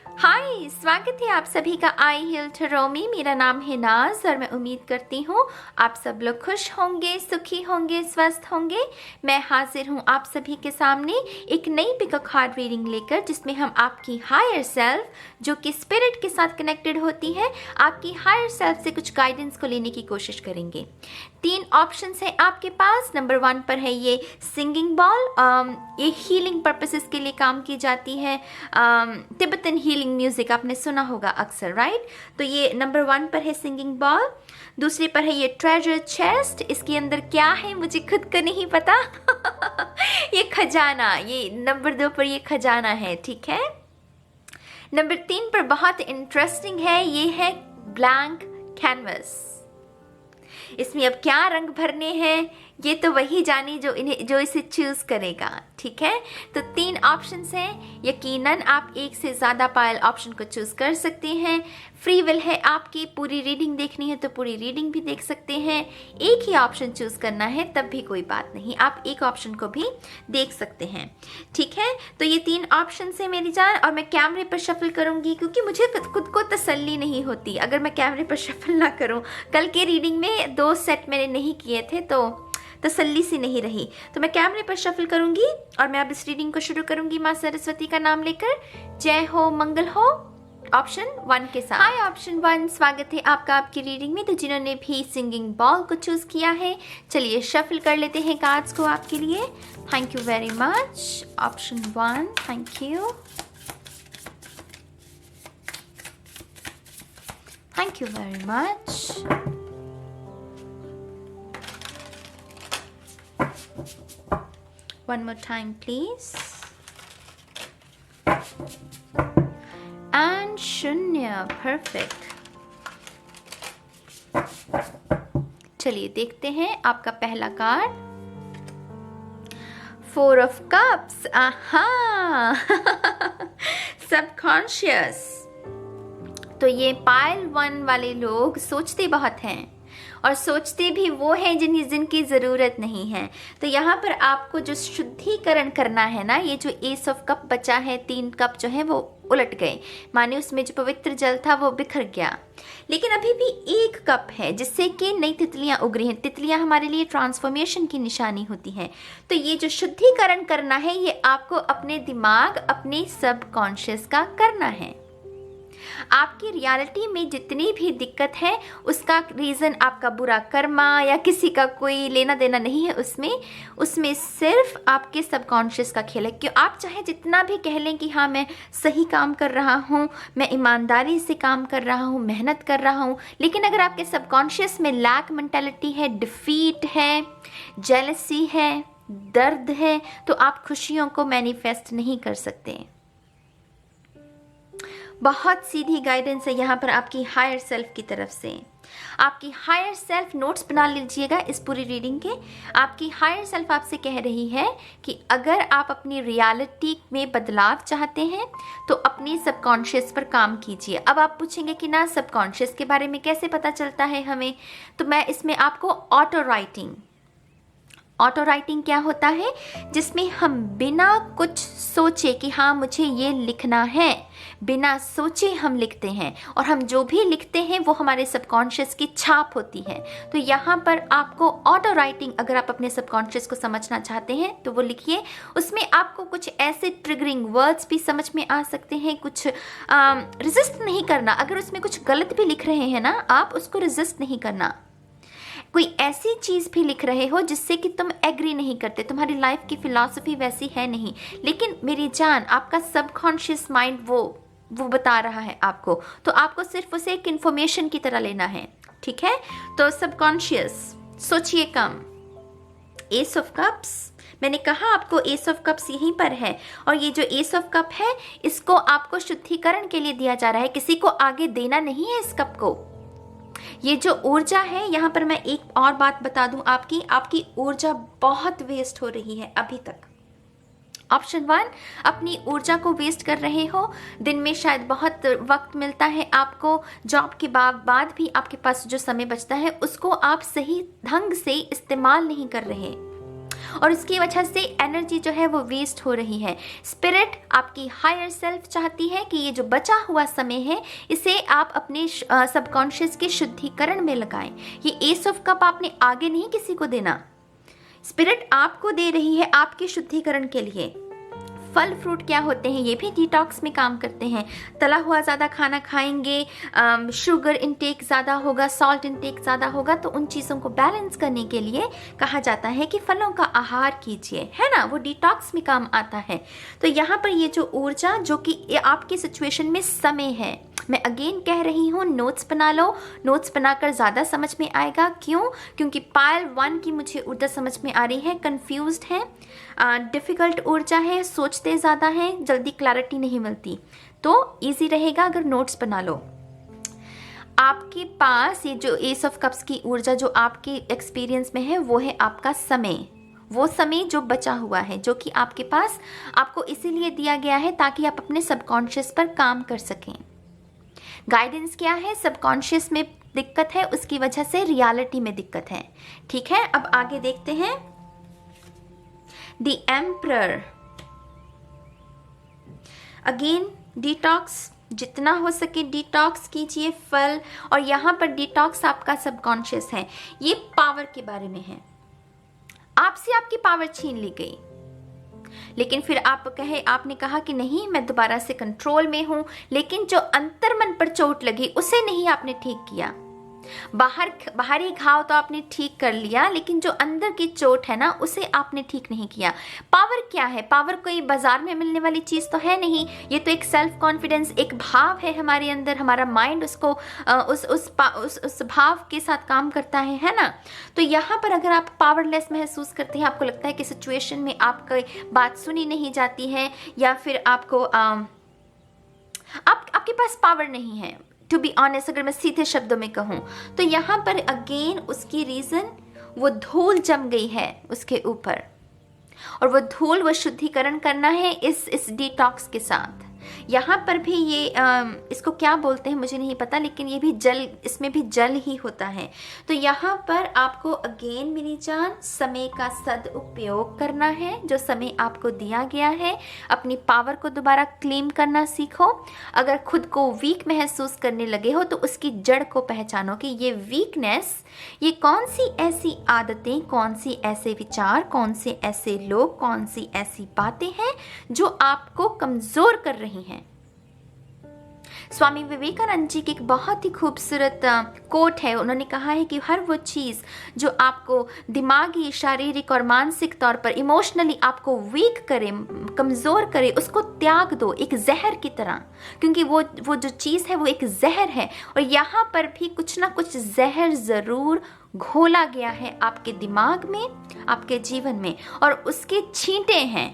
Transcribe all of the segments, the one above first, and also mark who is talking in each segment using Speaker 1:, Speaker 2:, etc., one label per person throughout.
Speaker 1: हाय, स्वागत है आप सभी का आई हिल टैरो में। मेरा नाम है नाज और मैं उम्मीद करती हूँ आप सब लोग खुश होंगे, सुखी होंगे, स्वस्थ होंगे। मैं हाजिर हूँ आप सभी के सामने एक नई पिकअप कार्ड रीडिंग लेकर, जिसमें हम आपकी हायर सेल्फ, जो कि स्पिरिट के साथ कनेक्टेड होती है, आपकी हायर सेल्फ से कुछ गाइडेंस को लेने की कोशिश करेंगे। 3 ऑप्शंस है आपके पास। नंबर 1 पर है ये सिंगिंग बॉल। ये हीलिंग पर्पसेस के लिए काम की जाती है। तिब्बतन हीलिंग म्यूजिक आपने सुना होगा अक्सर, राइट? तो ये नंबर 1 पर है सिंगिंग बॉल। दूसरे पर है ये ट्रेजर चेस्ट। इसके अंदर क्या है मुझे खुद को नहीं पता। ये खजाना, ये नंबर 2 पर ये खजाना है, ठीक है। नंबर 3 पर बहुत इंटरेस्टिंग है, ये है ब्लैंक कैनवस। इसमें अब क्या रंग भरने हैं ये तो वही जाने जो इसे चूज करेगा, ठीक है। तो 3 ऑप्शंस हैं। यकीनन आप एक से ज़्यादा पायल ऑप्शन को चूज कर सकते हैं। फ्री विल है आपकी, पूरी रीडिंग देखनी है तो पूरी रीडिंग भी देख सकते हैं। एक ही ऑप्शन चूज करना है तब भी कोई बात नहीं, आप एक ऑप्शन को भी देख सकते हैं, ठीक है। तो ये 3 ऑप्शन है मेरी जान, और मैं कैमरे पर शफल करूंगी क्योंकि मुझे खुद को तसल्ली नहीं होती अगर मैं कैमरे पर शफल ना करूं। कल के रीडिंग में 2 सेट मैंने नहीं किए थे तो तसल्ली सी नहीं रही, तो मैं कैमरे पर शफल करूंगी और मैं अब इस रीडिंग को शुरू करूंगी माँ सरस्वती का नाम लेकर। जय हो, मंगल हो। ऑप्शन 1 के साथ। हाय ऑप्शन 1, स्वागत है आपका आपकी रीडिंग में। तो जिन्होंने भी सिंगिंग बॉल को चूज किया है, चलिए शफल कर लेते हैं कार्ड्स को आपके लिए। Thank you very much. Option 1, thank you, thank you very much. One more time, please. And शून्य, perfect. चलिए देखते हैं आपका पहला कार्ड, 4 of Cups। आहा। सबकॉन्शियस। तो ये पाइल 1 वाले लोग सोचते बहुत हैं और सोचते भी वो हैं जिनकी ज़रूरत नहीं है। तो यहाँ पर आपको जो शुद्धिकरण करना है ना, ये जो एस ऑफ कप बचा है, 3 कप जो है वो उलट गए, माने उसमें जो पवित्र जल था वो बिखर गया, लेकिन अभी भी 1 कप है जिससे कि नई तितलियाँ उगरी हैं। तितलियाँ हमारे लिए ट्रांसफॉर्मेशन की निशानी होती हैं। तो ये जो शुद्धिकरण करना है ये आपको अपने दिमाग, अपने सबकॉन्शियस का करना है। आपकी रियलिटी में जितनी भी दिक्कत है उसका रीज़न आपका बुरा कर्मा या किसी का कोई लेना देना नहीं है, उसमें सिर्फ आपके सबकॉन्शियस का खेल है। क्यों आप चाहे जितना भी कह लें कि हाँ मैं सही काम कर रहा हूँ, मैं ईमानदारी से काम कर रहा हूँ, मेहनत कर रहा हूँ, लेकिन अगर आपके सबकॉन्शियस में लैक मेंटालिटी है, डिफीट है, जेलसी है, दर्द है, तो आप खुशियों को मैनिफेस्ट नहीं कर सकते। बहुत सीधी गाइडेंस है यहाँ पर आपकी हायर सेल्फ की तरफ से। आपकी हायर सेल्फ, नोट्स बना लीजिएगा इस पूरी रीडिंग के। आपकी हायर सेल्फ आपसे कह रही है कि अगर आप अपनी रियलिटी में बदलाव चाहते हैं तो अपनी सबकॉन्शियस पर काम कीजिए। अब आप पूछेंगे कि ना सबकॉन्शियस के बारे में कैसे पता चलता है हमें, तो मैं इसमें आपको ऑटो राइटिंग क्या होता है, जिसमें हम बिना कुछ सोचे कि हाँ मुझे ये लिखना है, बिना सोचे हम लिखते हैं और हम जो भी लिखते हैं वो हमारे सबकॉन्शियस की छाप होती है। तो यहाँ पर आपको ऑटो राइटिंग, अगर आप अपने सबकॉन्शियस को समझना चाहते हैं तो वो लिखिए। उसमें आपको कुछ ऐसे ट्रिगरिंग वर्ड्स भी समझ में आ सकते हैं, कुछ रेजिस्ट नहीं करना। अगर उसमें कुछ गलत भी लिख रहे हैं ना, आप उसको रेजिस्ट नहीं करना। कोई ऐसी चीज़ भी लिख रहे हो जिससे कि तुम एग्री नहीं करते, तुम्हारी लाइफ की फिलॉसफी वैसी है नहीं, लेकिन मेरी जान आपका सबकॉन्शियस माइंड वो बता रहा है आपको, तो आपको सिर्फ उसे एक इन्फॉर्मेशन की तरह लेना है, ठीक है। तो सबकॉन्शियस, सोचिए कम। एस ऑफ कप्स, मैंने कहा आपको एस ऑफ कप्स यहीं पर है, और ये जो एस ऑफ कप है इसको आपको शुद्धिकरण के लिए दिया जा रहा है, किसी को आगे देना नहीं है इस कप को। ये जो ऊर्जा है, यहाँ पर मैं एक और बात बता दूं, आपकी ऊर्जा बहुत वेस्ट हो रही है अभी तक। ऑप्शन 1, अपनी ऊर्जा को वेस्ट कर रहे हो। दिन में शायद बहुत वक्त मिलता है आपको, जॉब के बाद भी आपके पास जो समय बचता है उसको आप सही ढंग से इस्तेमाल नहीं कर रहे। और उसकी वजह से एनर्जी जो है वो वेस्ट हो रही है। स्पिरिट, आपकी हायर सेल्फ चाहती है कि ये जो बचा हुआ समय है इसे आप अपने सबकॉन्शियस के शुद्धिकरण में लगाएं। ये एस ऑफ कप आपने आगे नहीं किसी को देना, स्पिरिट आपको दे रही है आपके शुद्धिकरण के लिए। फल फ्रूट क्या होते हैं, ये भी डिटॉक्स में काम करते हैं। तला हुआ ज़्यादा खाना खाएंगे, शुगर इंटेक ज़्यादा होगा, सॉल्ट इंटेक ज़्यादा होगा, तो उन चीज़ों को बैलेंस करने के लिए कहा जाता है कि फलों का आहार कीजिए, है ना, वो डिटॉक्स में काम आता है। तो यहाँ पर ये जो ऊर्जा जो कि आपकी सिचुएशन में समय है, मैं अगेन कह रही हूँ, नोट्स बना लो, नोट्स बनाकर ज़्यादा समझ में आएगा। क्यों? क्योंकि पायल 1 की मुझे ऊर्जा समझ में आ रही है, कंफ्यूज्ड है, डिफ़िकल्ट ऊर्जा है, सोचते ज़्यादा हैं, जल्दी क्लैरिटी नहीं मिलती, तो इजी रहेगा अगर नोट्स बना लो। आपके पास ये जो एस ऑफ कप्स की ऊर्जा जो आपके एक्सपीरियंस में है वो है आपका समय, वो समय जो बचा हुआ है, जो कि आपके पास आपको इसीलिए दिया गया है ताकि आप अपने सबकॉन्शियस पर काम कर सकें। गाइडेंस क्या है? सबकॉन्शियस में दिक्कत है, उसकी वजह से रियलिटी में दिक्कत है। ठीक है, अब आगे देखते हैं। द एम्परर, अगेन डिटॉक्स, जितना हो सके डिटॉक्स कीजिए फल, और यहाँ पर डिटॉक्स आपका सबकॉन्शियस है, ये पावर के बारे में है। आपसे आपकी पावर छीन ली गई, लेकिन फिर आपने कहा कि नहीं मैं दोबारा से कंट्रोल में हूं, लेकिन जो अंतर्मन पर चोट लगी उसे नहीं आपने ठीक किया। बाहरी घाव तो आपने ठीक कर लिया, लेकिन जो अंदर की चोट है ना उसे आपने ठीक नहीं किया। पावर क्या है? पावर कोई बाजार में मिलने वाली चीज़ तो है नहीं, ये तो एक सेल्फ कॉन्फिडेंस, एक भाव है हमारे अंदर, हमारा माइंड उसको उस भाव के साथ काम करता है ना। तो यहाँ पर अगर आप पावरलेस महसूस करते हैं, आपको लगता है कि सिचुएशन में आपकी बात सुनी नहीं जाती है, या फिर आपके पास पावर नहीं है, टू बी ऑनेस्ट अगर मैं सीधे शब्दों में कहूँ तो यहाँ पर अगेन उसकी रीज़न वो धूल जम गई है उसके ऊपर, और वो धूल वो शुद्धिकरण करना है इस डिटॉक्स के साथ। यहाँ पर भी ये इसको क्या बोलते हैं मुझे नहीं पता, लेकिन ये भी जल, इसमें भी जल ही होता है। तो यहाँ पर आपको अगेन मेरी जान समय का सदुपयोग करना है, जो समय आपको दिया गया है। अपनी पावर को दोबारा क्लेम करना सीखो। अगर खुद को वीक महसूस करने लगे हो तो उसकी जड़ को पहचानो कि ये वीकनेस, ये कौन सी ऐसी आदतें, कौन सी ऐसे विचार, कौन से ऐसे लोग, कौन सी ऐसी बातें हैं जो आपको कमज़ोर कर रही हैं। स्वामी विवेकानंद जी की एक बहुत ही खूबसूरत कोट है। उन्होंने कहा है कि हर वो चीज़ जो आपको दिमागी, शारीरिक और मानसिक तौर पर इमोशनली आपको वीक करे, कमज़ोर करे, उसको त्याग दो एक जहर की तरह, क्योंकि वो जो चीज़ है वो एक जहर है। और यहाँ पर भी कुछ ना कुछ जहर ज़रूर घोला गया है आपके दिमाग में, आपके जीवन में, और उसके छींटे हैं।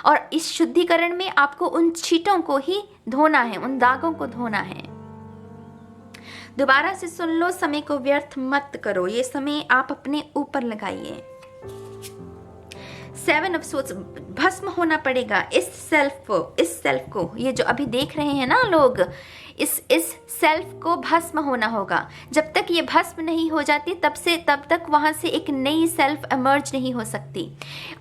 Speaker 1: और इस शुद्धिकरण में आपको उन छींटों को ही धोना है, उन दागों को धोना है। दोबारा से सुन लो, समय को व्यर्थ मत करो, ये समय आप अपने ऊपर लगाइए। 7 ऑफ सोर्ड्स, भस्म होना पड़ेगा इस सेल्फ को, ये जो अभी देख रहे हैं ना लोग, इस सेल्फ को भस्म होना होगा। जब तक ये भस्म नहीं हो जाती तब तक वहाँ से एक नई सेल्फ इमर्ज नहीं हो सकती।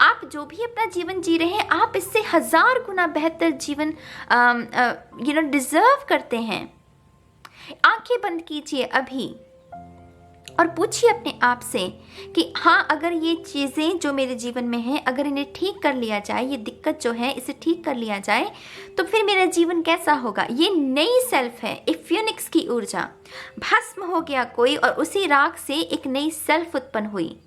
Speaker 1: आप जो भी अपना जीवन जी रहे हैं, आप इससे 1000 गुना बेहतर जीवन डिजर्व करते हैं। आंखें बंद कीजिए अभी और पूछिए अपने आप से कि हाँ, अगर ये चीज़ें जो मेरे जीवन में हैं, अगर इन्हें ठीक कर लिया जाए, ये दिक्कत जो है इसे ठीक कर लिया जाए, तो फिर मेरा जीवन कैसा होगा। ये नई सेल्फ है, एक फ्यूनिक्स की ऊर्जा। भस्म हो गया कोई और उसी राख से एक नई सेल्फ उत्पन्न हुई,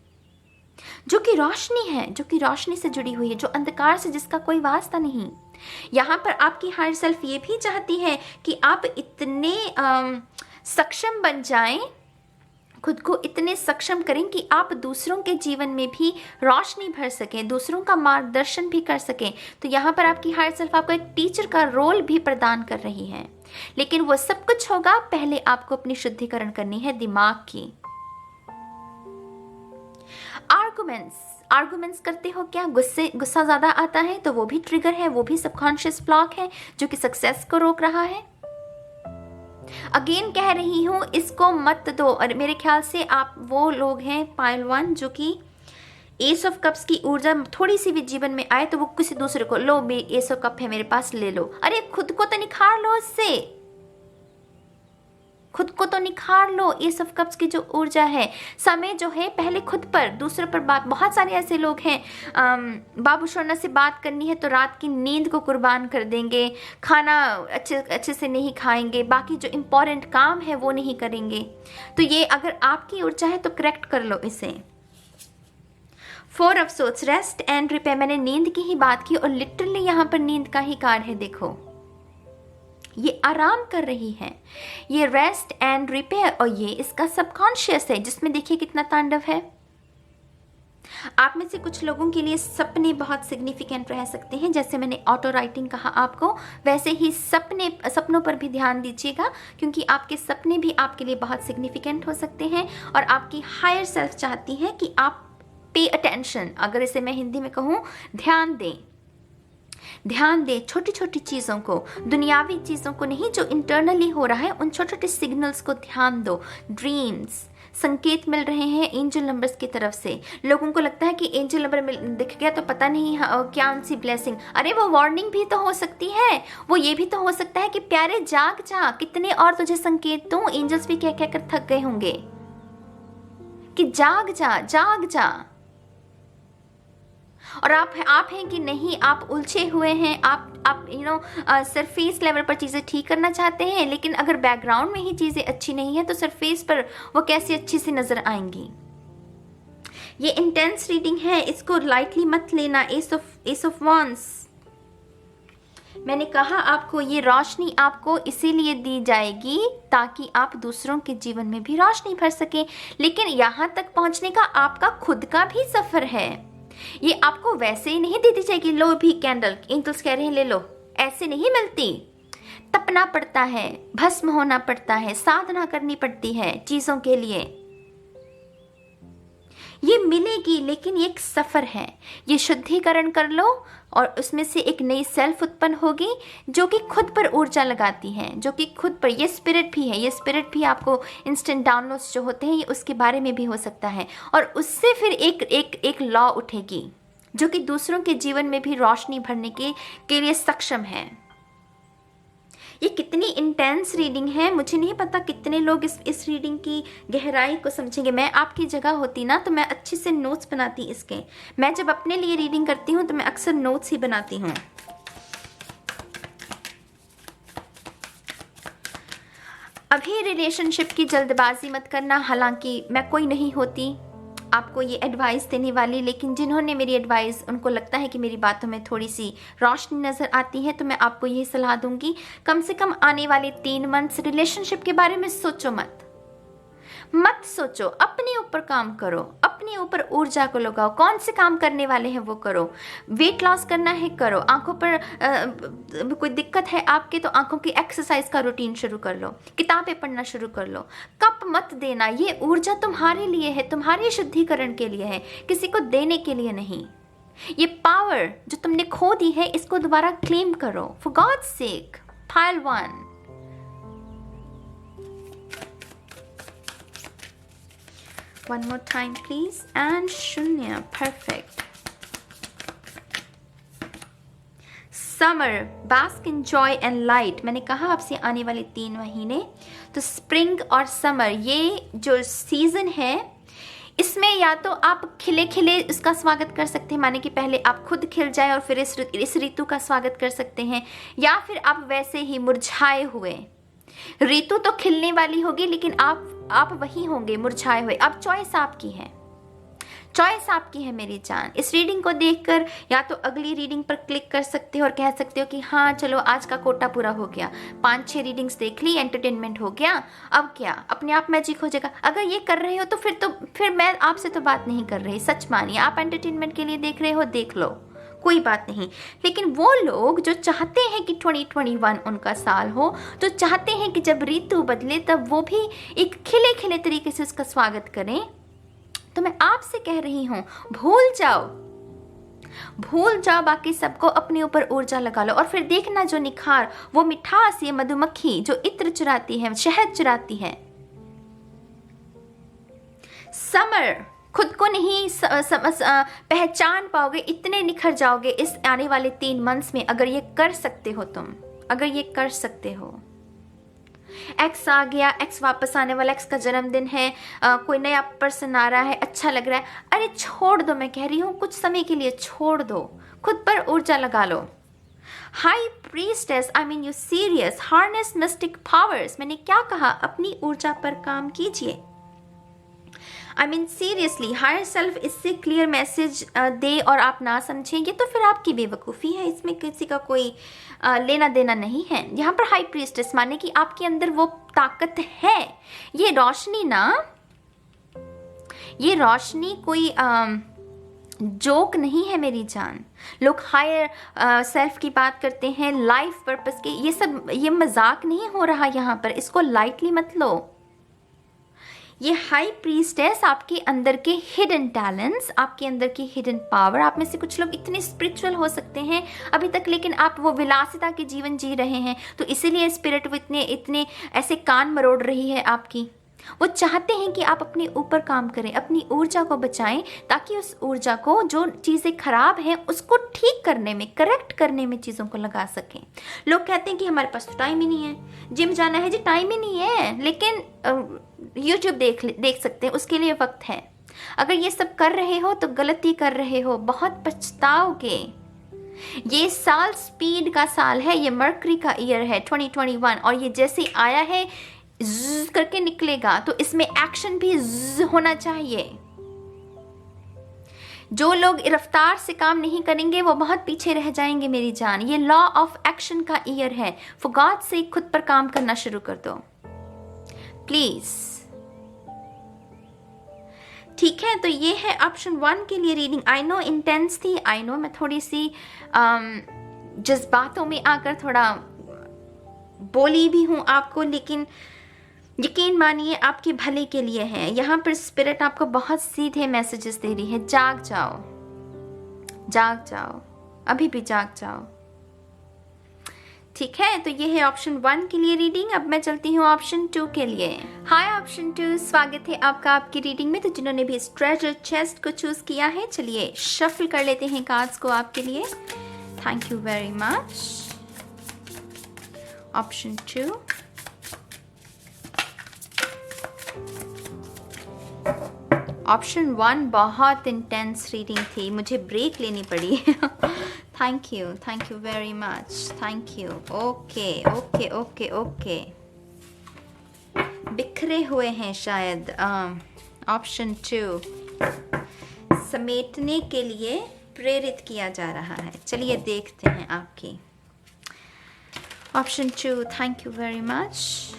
Speaker 1: जो कि रोशनी है, जो कि रोशनी से जुड़ी हुई है, जो अंधकार से जिसका कोई वास्ता नहीं। यहाँ पर आपकी हायर सेल्फ ये भी चाहती है कि आप इतने सक्षम बन जाएं, खुद को इतने सक्षम करें कि आप दूसरों के जीवन में भी रोशनी भर सकें, दूसरों का मार्गदर्शन भी कर सकें। तो यहाँ पर आपकी हायर सेल्फ आपको एक टीचर का रोल भी प्रदान कर रही है, लेकिन वो सब कुछ होगा, पहले आपको अपनी शुद्धिकरण करनी है दिमाग की। आर्गुमेंट्स करते हो क्या? गुस्सा ज़्यादा आता है तो वो भी ट्रिगर है, वो भी सबकॉन्शियस ब्लॉक है जो कि सक्सेस को रोक रहा है। अगेन कह रही हूँ, इसको मत दो। और मेरे ख्याल से आप वो लोग हैं पायल 1 जो कि एस ऑफ कप्स की ऊर्जा थोड़ी सी भी जीवन में आए तो वो किसी दूसरे को, लो एस ऑफ कप है मेरे पास, ले लो। अरे खुद को तो निखार लो, इससे खुद को तो निखार लो। एस ऑफ कप्स की जो ऊर्जा है, समय जो है पहले खुद पर, दूसरों पर बात। बहुत सारे ऐसे लोग हैं, बाबू शोना से बात करनी है तो रात की नींद को कुर्बान कर देंगे, खाना अच्छे से नहीं खाएंगे, बाकी जो इम्पोर्टेंट काम है वो नहीं करेंगे। तो ये अगर आपकी ऊर्जा है तो करेक्ट कर लो इसे। 4 of swords, rest and repair. मैंने नींद की ही बात की और लिटरली यहाँ पर नींद का ही कार्ड है। देखो ये आराम कर रही है, ये रेस्ट एंड रिपेयर, और ये इसका सबकॉन्शियस है जिसमें देखिए कितना तांडव है। आप में से कुछ लोगों के लिए सपने बहुत सिग्निफिकेंट रह सकते हैं, जैसे मैंने ऑटो राइटिंग कहा आपको, वैसे ही सपनों पर भी ध्यान दीजिएगा, क्योंकि आपके सपने भी आपके लिए बहुत सिग्निफिकेंट हो सकते हैं। और आपकी हायर सेल्फ चाहती है कि आप पे अटेंशन, अगर इसे मैं हिंदी में कहूँ, ध्यान दें छोटी छोटी चीज़ों को, दुनियावी चीज़ों को नहीं, जो इंटरनली हो रहा है उन छोटे छोटे सिग्नल्स को ध्यान दो। ड्रीम्स, संकेत मिल रहे हैं एंजल नंबर्स की तरफ से। लोगों को लगता है कि एंजल नंबर दिख गया तो पता नहीं क्या उनसी ब्लेसिंग। अरे वो वार्निंग भी तो हो सकती है, वो ये भी तो हो सकता है कि प्यारे जाग जा, कितने और तुझे संकेत दूं। एंजल्स भी कह कर थक गए होंगे कि जाग जा। और आप हैं कि नहीं, आप उलझे हुए हैं, आप सरफेस लेवल पर चीज़ें ठीक करना चाहते हैं, लेकिन अगर बैकग्राउंड में ही चीज़ें अच्छी नहीं है तो सरफेस पर वो कैसे अच्छी सी नजर आएंगी। ये इंटेंस रीडिंग है, इसको लाइटली मत लेना। एस ऑफ वांड्स, मैंने कहा आपको ये रोशनी आपको इसीलिए दी जाएगी ताकि आप दूसरों के जीवन में भी रोशनी भर सकें, लेकिन यहाँ तक पहुँचने का आपका खुद का भी सफ़र है। ये आपको वैसे ही नहीं दे दी जाएगी, लो भी कैंडल, एंजल्स कह रहे हैं ले लो, ऐसे नहीं मिलती। तपना पड़ता है, भस्म होना पड़ता है, साधना करनी पड़ती है चीज़ों के लिए। ये मिलेगी, लेकिन ये एक सफ़र है। ये शुद्धिकरण कर लो और उसमें से एक नई सेल्फ उत्पन्न होगी जो कि खुद पर ऊर्जा लगाती है, जो कि खुद पर, ये स्पिरिट भी है। ये स्पिरिट भी आपको इंस्टेंट डाउनलोड्स जो होते हैं ये उसके बारे में भी हो सकता है, और उससे फिर एक लॉ उठेगी जो कि दूसरों के जीवन में भी रोशनी भरने के लिए सक्षम है। ये कितनी इंटेंस रीडिंग है, मुझे नहीं पता कितने लोग इस रीडिंग की गहराई को समझेंगे। मैं आपकी जगह होती ना तो मैं अच्छे से नोट्स बनाती इसके। मैं जब अपने लिए रीडिंग करती हूँ तो मैं अक्सर नोट्स ही बनाती हूँ। अभी रिलेशनशिप की जल्दबाजी मत करना, हालांकि मैं कोई नहीं होती आपको ये एडवाइस देने वाली, लेकिन जिन्होंने मेरी एडवाइस, उनको लगता है कि मेरी बातों में थोड़ी सी रोशनी नज़र आती है, तो मैं आपको यही सलाह दूंगी, कम से कम आने वाले 3 मंथ्स रिलेशनशिप के बारे में सोचो मत सोचो। अपने ऊपर काम करो, अपने ऊपर ऊर्जा को लगाओ। कौन से काम करने वाले हैं वो करो। वेट लॉस करना है करो, आंखों पर कोई दिक्कत है आपके तो आंखों की एक्सरसाइज का रूटीन शुरू कर लो, किताबें पढ़ना शुरू कर लो। कप मत देना, ये ऊर्जा तुम्हारे लिए है, तुम्हारे शुद्धिकरण के लिए है, किसी को देने के लिए नहीं। ये पावर जो तुमने खो दी है इसको दोबारा क्लेम करो, for God's sake. Pile 1, one more time please, and शून्य, perfect। Summer, bask in joy and light. मैंने कहा आपसे आने वाले 3 महीने, तो स्प्रिंग और समर ये जो सीजन है इसमें या तो आप खिले खिले उसका स्वागत कर सकते हैं, माने कि पहले आप खुद खिल जाए और फिर इस ऋतु का स्वागत कर सकते हैं, या फिर आप वैसे ही मुरझाए हुए। ऋतु तो खिलने वाली होगी लेकिन आप वही होंगे मुरझाए हुए। अब चॉइस आपकी है, चॉइस आपकी है मेरी जान। इस रीडिंग को देखकर या तो अगली रीडिंग पर क्लिक कर सकते हो और कह सकते हो कि हाँ चलो आज का कोटा पूरा हो गया, 5-6 रीडिंग्स देख ली, एंटरटेनमेंट हो गया, अब क्या अपने आप मैजिक हो जाएगा। अगर ये कर रहे हो तो फिर मैं आपसे तो बात नहीं कर रही, सच मानिए। आप एंटरटेनमेंट के लिए देख रहे हो, देख लो, कोई बात नहीं। लेकिन वो लोग जो चाहते हैं कि 2021 उनका साल हो, जो चाहते हैं कि जब ऋतु बदले तब वो भी एक खिले खिले तरीके से उसका स्वागत करें, तो मैं आपसे कह रही हूँ भूल जाओ बाकी सबको, अपने ऊपर ऊर्जा लगा लो और फिर देखना जो निखार, वो मिठास, ये मधुमक्खी जो इत्र चुराती है, शहद चुराती है। समर खुद को नहीं पहचान पाओगे, इतने निखर जाओगे इस आने वाले 3 मंथ्स में, अगर ये कर सकते हो तुम, अगर ये कर सकते हो। एक्स आ गया, एक्स वापस आने वाला, एक्स का जन्मदिन है, कोई नया पर्सन आ रहा है, अच्छा लग रहा है, अरे छोड़ दो, मैं कह रही हूँ कुछ समय के लिए छोड़ दो, खुद पर ऊर्जा लगा लो। High priestess, I mean you serious, harness mystic powers, मैंने क्या कहा, अपनी ऊर्जा पर काम कीजिए। I mean seriously, higher self इससे क्लियर मैसेज दे और आप ना समझेंगे तो फिर आपकी बेवकूफ़ी है, इसमें किसी का कोई लेना देना नहीं है। यहाँ पर हाई प्रीस्टेस माने कि आपके अंदर वो ताकत है, ये रोशनी ना, ये रोशनी कोई जोक नहीं है मेरी जान। लोग हायर सेल्फ की बात करते हैं, लाइफ पर्पस के, ये सब, ये मजाक नहीं हो रहा यहाँ पर, इसको लाइटली मत लो। ये हाई प्रीस्टेस आपके अंदर के हिडन टैलेंट्स, आपके अंदर की हिडन पावर, आप में से कुछ लोग इतने स्पिरिचुअल हो सकते हैं अभी तक, लेकिन आप वो विलासिता के जीवन जी रहे हैं, तो इसीलिए स्पिरिट वो इतने ऐसे कान मरोड़ रही है आपकी। वो चाहते हैं कि आप अपने ऊपर काम करें, अपनी ऊर्जा को बचाएं, ताकि उस ऊर्जा को, जो चीज़ें खराब हैं उसको ठीक करने में, करेक्ट करने में चीज़ों को लगा सकें। लोग कहते हैं कि हमारे पास तो टाइम ही नहीं है, जिम जाना है जी, टाइम ही नहीं है, लेकिन यूट्यूब देख सकते हैं, उसके लिए वक्त है। अगर ये सब कर रहे हो तो गलती कर रहे हो, बहुत पछताओगे। ये साल स्पीड का साल है, ये मर्करी का ईयर है 2021, और ये जैसे आया है ज़ करके निकलेगा, तो इसमें एक्शन भी ज़ होना चाहिए। जो लोग रफ्तार से काम नहीं करेंगे वो बहुत पीछे रह जाएंगे मेरी जान। ये लॉ ऑफ एक्शन का ईयर है, फॉर गॉड से खुद पर काम करना शुरू कर दो प्लीज। ठीक है, तो ये है ऑप्शन 1 के लिए रीडिंग। आई नो इंटेंस थी, आई नो मैं थोड़ी सी जज्बातों में आकर थोड़ा बोली भी हूँ आपको, लेकिन यकीन मानिए आपके भले के लिए है। यहाँ पर स्पिरिट आपको बहुत सीधे मैसेजेस दे रही है, जाग जाओ, जाग जाओ, अभी भी जाग जाओ। ठीक है, तो ये है ऑप्शन 1 के लिए रीडिंग। अब मैं चलती हूँ ऑप्शन 2 के लिए। हाय ऑप्शन 2, स्वागत है आपका आपकी रीडिंग में। तो जिन्होंने भी इस ट्रेजर चेस्ट को चूज किया है, चलिए शफल कर लेते हैं कार्ड्स को आपके लिए। Thank you very much. Option 2, option 1 बहुत इंटेंस रीडिंग थी, मुझे ब्रेक लेनी पड़ी। Thank you very much, thank you. Okay okay okay okay, बिखरे हुए हैं शायद। ऑप्शन 2 समेटने के लिए प्रेरित किया जा रहा है। चलिए देखते हैं आपकी option 2। Thank you very much.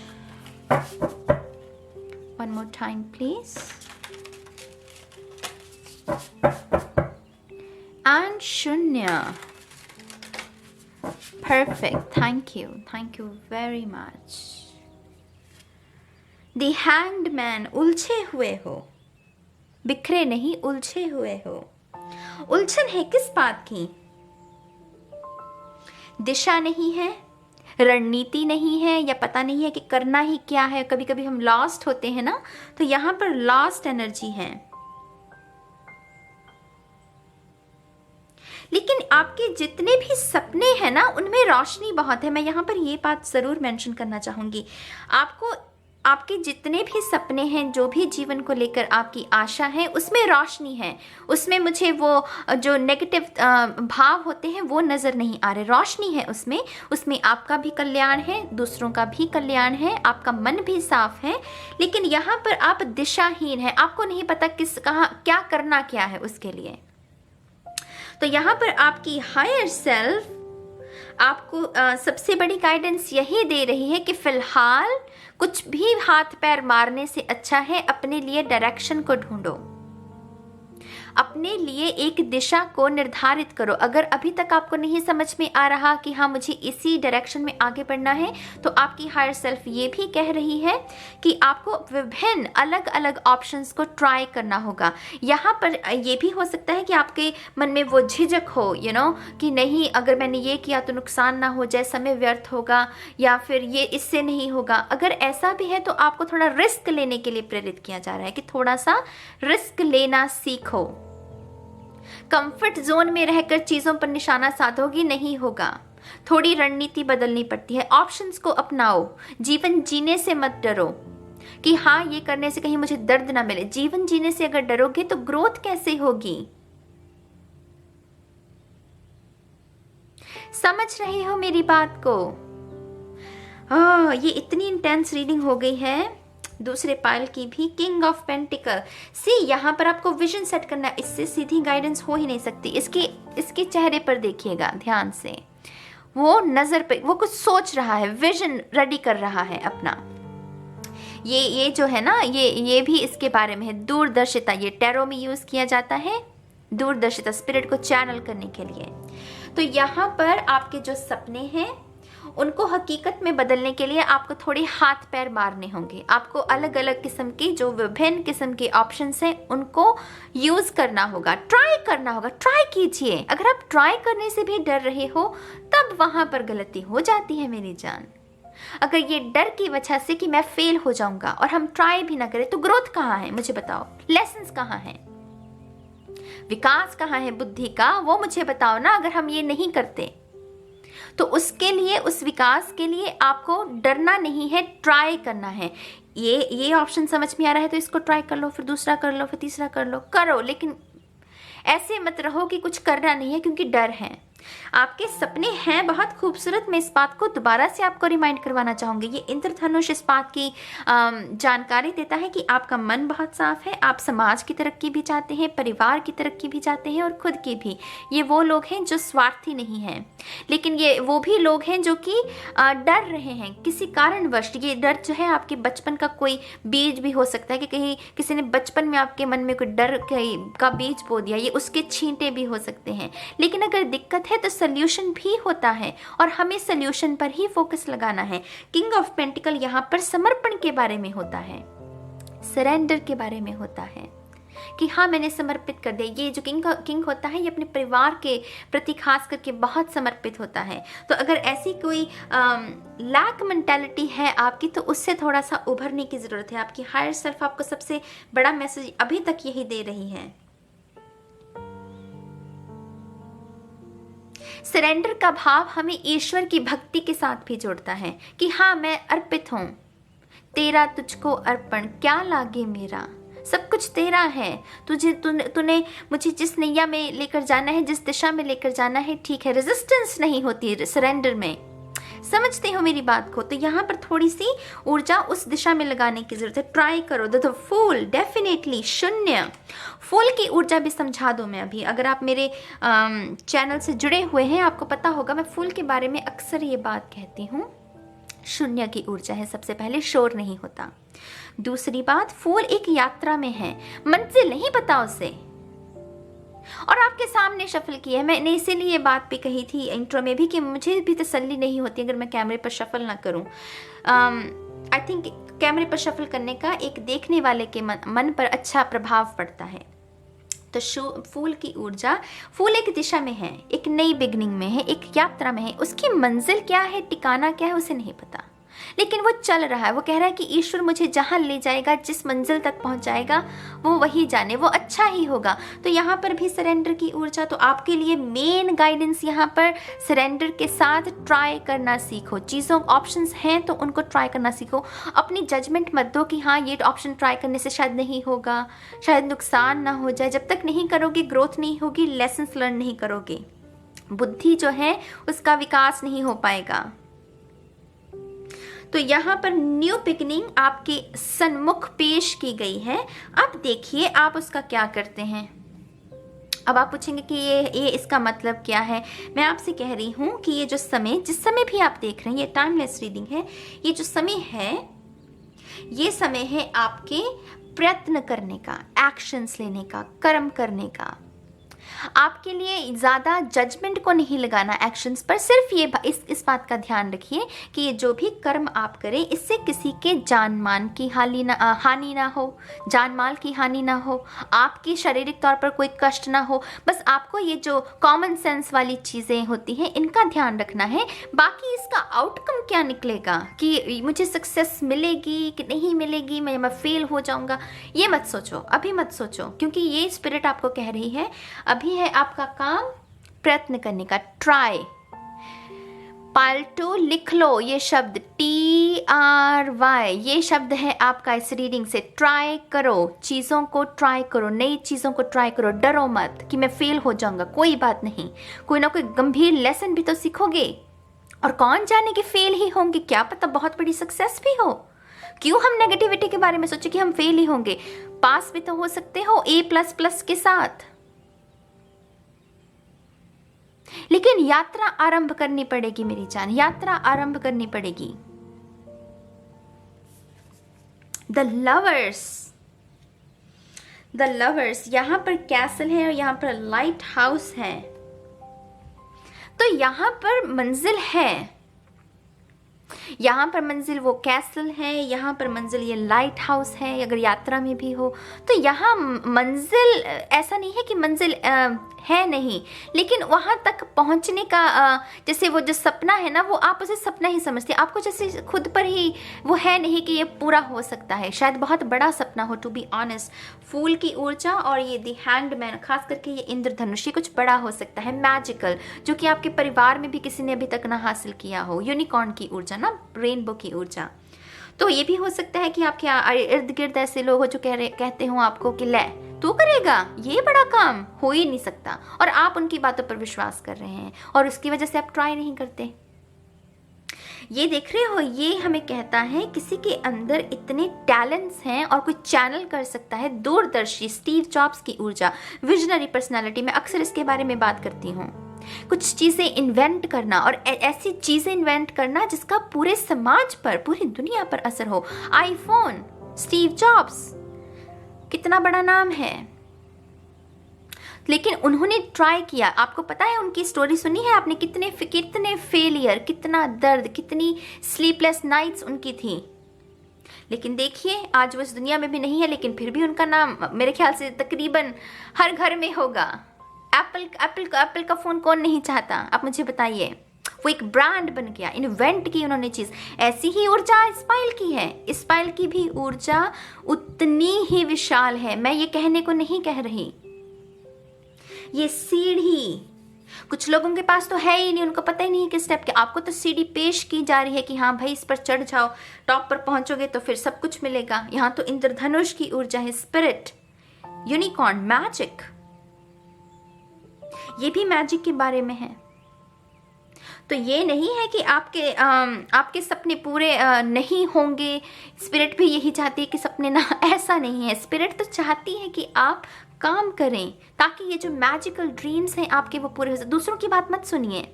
Speaker 1: One more time please. And शून्य। Perfect. Thank you very much. The Hanged Man, उलझे हुए हो, बिखरे नहीं, उलझे हुए हो। उलझन है किस बात की? दिशा नहीं है, रणनीति नहीं है, या पता नहीं है कि करना ही क्या है। कभी कभी हम लॉस्ट होते हैं ना, तो यहाँ पर लॉस्ट एनर्जी है। लेकिन आपके जितने भी सपने हैं ना, उनमें रोशनी बहुत है। मैं यहाँ पर ये बात ज़रूर मेंशन करना चाहूँगी। आपको, आपके जितने भी सपने हैं, जो भी जीवन को लेकर आपकी आशा है, उसमें रोशनी है। उसमें मुझे वो जो नेगेटिव भाव होते हैं वो नज़र नहीं आ रहे। रोशनी है उसमें। उसमें आपका भी कल्याण है, दूसरों का भी कल्याण है, आपका मन भी साफ है। लेकिन यहाँ पर आप दिशाहीन हैं, आपको नहीं पता कहाँ क्या करना क्या है उसके लिए। तो यहाँ पर आपकी हायर सेल्फ आपको सबसे बड़ी गाइडेंस यही दे रही है कि फिलहाल कुछ भी हाथ पैर मारने से अच्छा है अपने लिए डायरेक्शन को ढूंढो। अपने लिए एक दिशा को निर्धारित करो। अगर अभी तक आपको नहीं समझ में आ रहा कि हाँ मुझे इसी डायरेक्शन में आगे बढ़ना है, तो आपकी हायर सेल्फ ये भी कह रही है कि आपको विभिन्न अलग अलग ऑप्शंस को ट्राई करना होगा। यहाँ पर ये भी हो सकता है कि आपके मन में वो झिझक हो कि नहीं, अगर मैंने ये किया तो नुकसान ना हो जाए, समय व्यर्थ होगा, या फिर ये इससे नहीं होगा। अगर ऐसा भी है तो आपको थोड़ा रिस्क लेने के लिए प्रेरित किया जा रहा है कि थोड़ा सा रिस्क लेना सीखो। कंफर्ट जोन में रहकर चीजों पर निशाना साधोगी नहीं होगा, थोड़ी रणनीति बदलनी पड़ती है। ऑप्शंस को अपनाओ, जीवन जीने से मत डरो कि हाँ ये करने से कहीं मुझे दर्द ना मिले। जीवन जीने से अगर डरोगे तो ग्रोथ कैसे होगी? समझ रहे हो मेरी बात को? ये इतनी इंटेंस रीडिंग हो गई है दूसरे पाइल की भी। किंग ऑफ पेंटिकल, सी यहाँ पर आपको विजन सेट करना है, इससे सीधी गाइडेंस हो ही नहीं सकती। इसके चेहरे पर देखिएगा ध्यान से, वो नजर पे वो कुछ सोच रहा है, विजन रेडी कर रहा है अपना। ये जो है ना, ये भी इसके बारे में है। दूरदर्शिता, ये टैरो में यूज किया जाता है, दूरदर्शिता स्पिरिट को चैनल करने के लिए। तो यहाँ पर आपके जो सपने हैं उनको हकीकत में बदलने के लिए आपको थोड़े हाथ पैर मारने होंगे। आपको अलग अलग किस्म की जो विभिन्न किस्म के ऑप्शंस हैं उनको यूज करना होगा, ट्राई करना होगा। ट्राई कीजिए। अगर आप ट्राई करने से भी डर रहे हो तब वहां पर गलती हो जाती है मेरी जान। अगर ये डर की वजह से कि मैं फेल हो जाऊंगा और हम ट्राई भी ना करें तो ग्रोथ कहाँ है मुझे बताओ, लेसन्स कहाँ है, विकास कहाँ है बुद्धि का, वो मुझे बताओ ना। अगर हम ये नहीं करते तो उसके लिए, उस विकास के लिए आपको डरना नहीं है, ट्राई करना है। ये ऑप्शन समझ में आ रहा है तो इसको ट्राई कर लो, फिर दूसरा कर लो, फिर तीसरा कर लो, करो। लेकिन ऐसे मत रहो कि कुछ करना नहीं है क्योंकि डर है। आपके सपने हैं बहुत खूबसूरत। मैं इस बात को दोबारा से आपको रिमाइंड करवाना चाहूंगी। ये इंद्रधनुष इस बात की जानकारी देता है कि आपका मन बहुत साफ है, आप समाज की तरक्की भी चाहते हैं, परिवार की तरक्की भी चाहते हैं और खुद की भी। ये वो लोग हैं जो स्वार्थी नहीं हैं, लेकिन ये वो भी लोग हैं जो कि डर रहे हैं किसी कारणवश। ये डर जो है आपके बचपन का कोई बीज भी हो सकता है कि कहीं किसी ने बचपन में आपके मन में कोई डर का बीज बो दिया, ये उसके छींटे भी हो सकते हैं। लेकिन अगर दिक्कत है तो सल्यूशन भी होता है और हमें सल्यूशन पर ही फोकस लगाना है। किंग ऑफ पेंटिकल यहाँ पर समर्पण के बारे में होता है, सरेंडर के बारे में होता है कि हाँ मैंने समर्पित कर दिया। ये जो किंग होता है ये अपने परिवार के प्रति खास करके बहुत समर्पित होता है। तो अगर ऐसी कोई लैक मेंटालिटी है आपकी तो उससे थोड़ा सा उभरने की जरूरत है। आपकी हायर सेल्फ आपको सबसे बड़ा मैसेज अभी तक यही दे रही है। सरेंडर का भाव हमें ईश्वर की भक्ति के साथ भी जोड़ता है कि हाँ मैं अर्पित हूं, तेरा तुझको अर्पण, क्या लागे मेरा, सब कुछ तेरा है। तूने मुझे जिस नैया में लेकर जाना है, जिस दिशा में लेकर जाना है, ठीक है। रेजिस्टेंस नहीं होती सरेंडर में, समझते हो मेरी बात को? तो यहाँ पर थोड़ी सी ऊर्जा उस दिशा में लगाने की जरूरत है। ट्राई करो। द फूल, डेफिनेटली शून्य। फूल की ऊर्जा भी समझा दूं मैं अभी। अगर आप मेरे चैनल से जुड़े हुए हैं आपको पता होगा मैं फूल के बारे में अक्सर ये बात कहती हूँ। शून्य की ऊर्जा है सबसे पहले, शोर नहीं होता। दूसरी बात, फूल एक यात्रा में है, मंजिल नहीं पता उसे, और आपके सामने शफल किया है। मैंने इसीलिए ये बात भी कही थी इंट्रो में भी कि मुझे भी तसल्ली नहीं होती अगर मैं कैमरे पर शफल ना करूं। आई थिंक कैमरे पर शफल करने का एक देखने वाले के मन पर अच्छा प्रभाव पड़ता है। तो फूल की ऊर्जा, फूल एक दिशा में है, एक नई बिगनिंग में है, एक यात्रा में है। उसकी मंजिल क्या है, ठिकाना क्या है, उसे नहीं पता, लेकिन वो चल रहा है। वो कह रहा है कि ईश्वर मुझे जहां ले जाएगा, जिस मंजिल तक पहुंचाएगा वो वही जाने, वो अच्छा ही होगा। तो यहाँ पर भी सरेंडर की ऊर्जा। तो आपके लिए मेन गाइडेंस यहाँ पर सरेंडर के साथ ट्राई करना सीखो। चीज़ों ऑप्शंस हैं तो उनको ट्राई करना सीखो। अपनी जजमेंट मत दो कि हाँ ये ऑप्शन ट्राई करने से शायद नहीं होगा, शायद नुकसान ना हो जाए। जब तक नहीं करोगे ग्रोथ नहीं होगी, लेसन्स लर्न नहीं करोगे, बुद्धि जो है उसका विकास नहीं हो पाएगा। तो यहाँ पर न्यू बिगिनिंग आपके सन्मुख पेश की गई है। अब देखिए आप उसका क्या करते हैं। अब आप पूछेंगे कि ये इसका मतलब क्या है। मैं आपसे कह रही हूँ कि ये जो समय, जिस समय भी आप देख रहे हैं, ये टाइमलेस रीडिंग है। ये जो समय है, ये समय है आपके प्रयत्न करने का, एक्शंस लेने का, कर्म करने का। आपके लिए ज़्यादा जजमेंट को नहीं लगाना एक्शंस पर, सिर्फ ये इस बात का ध्यान रखिए कि ये जो भी कर्म आप करें इससे किसी के जान मान की हानि ना हो, जान माल की हानि ना हो, आपकी शारीरिक तौर पर कोई कष्ट ना हो। बस आपको ये जो कॉमन सेंस वाली चीज़ें होती हैं इनका ध्यान रखना है। बाकी इसका आउटकम क्या निकलेगा, कि मुझे सक्सेस मिलेगी कि नहीं मिलेगी, मैं फेल हो जाऊंगा, ये मत सोचो, अभी मत सोचो, क्योंकि ये स्पिरिट आपको कह रही है अभी है आपका काम प्रयत्न करने का, ट्राई। पाइल 2 लिख लो ये शब्द TRY, ये शब्द है आपका इस रीडिंग से। ट्राई करो, चीज़ों को ट्राई करो, नई चीज़ों को ट्राई करो। डरो मत कि मैं फेल हो जाऊंगा, कोई बात नहीं, कोई ना कोई गंभीर लेसन भी तो सीखोगे। और कौन जाने कि फेल ही होंगे, क्या पता बहुत बड़ी सक्सेस भी हो। क्यों हम नेगेटिविटी के बारे में सोचे कि हम फेल ही होंगे, पास भी तो हो सकते हो A++ के साथ। लेकिन यात्रा आरंभ करनी पड़ेगी मेरी जान, यात्रा आरंभ करनी पड़ेगी। द लवर्स, यहां पर कैसल है और यहां पर लाइट हाउस है, तो यहां पर मंजिल है, यहाँ पर मंजिल वो कैसल है, यहाँ पर मंजिल ये लाइट हाउस है। अगर यात्रा में भी हो तो यहाँ मंजिल, ऐसा नहीं है कि मंजिल है नहीं, लेकिन वहाँ तक पहुँचने का जैसे वो जो सपना है ना, वो आप उसे सपना ही समझते हैं, आपको जैसे खुद पर ही वो है नहीं कि ये पूरा हो सकता है। शायद बहुत बड़ा सपना हो, टू बी ऑनेस्ट। फूल की ऊर्जा और ये दी हैंडमैन, खास करके ये इंद्रधनुष, ये कुछ बड़ा हो सकता है, मैजिकल, जो कि आपके परिवार में भी किसी ने अभी तक ना हासिल किया हो। यूनिकॉर्न की ऊर्जा ना, रेनबो की ऊर्जा। तो ये भी हो सकता है कि आपके इर्द गिर्द ऐसे लोग हो जो कहते हो आपको कि ले तू करेगा, ये बड़ा काम हो ही नहीं सकता, और आप उनकी बातों पर विश्वास कर रहे हैं और उसकी वजह से आप ट्राई नहीं करते। ये देख रहे हो, ये हमें कहता है किसी के अंदर इतने टैलेंट्स हैं और कोई चैनल कर सकता है। दूरदर्शी, स्टीव जॉब्स की ऊर्जा, विजनरी पर्सनालिटी, मैं अक्सर इसके बारे में बात करती हूँ। कुछ चीज़ें इन्वेंट करना और ऐसी चीज़ें इन्वेंट करना जिसका पूरे समाज पर, पूरी दुनिया पर असर हो। आईफोन, स्टीव जॉब्स, कितना बड़ा नाम है, लेकिन उन्होंने ट्राई किया। आपको पता है उनकी स्टोरी सुनी है आपने, कितने फेलियर, कितना दर्द, कितनी स्लीपलेस नाइट्स उनकी थी। लेकिन देखिए आज वो इस दुनिया में भी नहीं है, लेकिन फिर भी उनका नाम मेरे ख्याल से तकरीबन हर घर में होगा। एप्पल का फ़ोन कौन नहीं चाहता, आप मुझे बताइए। वो एक ब्रांड बन गया, इन्वेंट की उन्होंने चीज़। ऐसी ही ऊर्जा स्पाइल की है, स्पाइल की भी ऊर्जा उतनी ही विशाल है। मैं ये कहने को नहीं कह रही, ये सीढ़ी कुछ लोगों के पास तो है ही नहीं, उनको पता ही नहीं किस स्टेप के। आपको तो सीढ़ी पेश की जा रही है कि हाँ भाई इस पर चढ़ जाओ, टॉप पर पहुंचोगे तो फिर सब कुछ मिलेगा। यहाँ तो इंद्रधनुष की ऊर्जा है, स्पिरिट, यूनिकॉर्न, मैजिक, ये भी मैजिक के बारे में है। तो ये नहीं है कि आपके सपने पूरे नहीं होंगे। स्पिरिट भी यही चाहती है कि सपने ना, ऐसा नहीं है। स्पिरिट तो चाहती है कि आप काम करें ताकि ये जो मैजिकल ड्रीम्स हैं आपके वो पूरे हो जाए। दूसरों की बात मत सुनिए,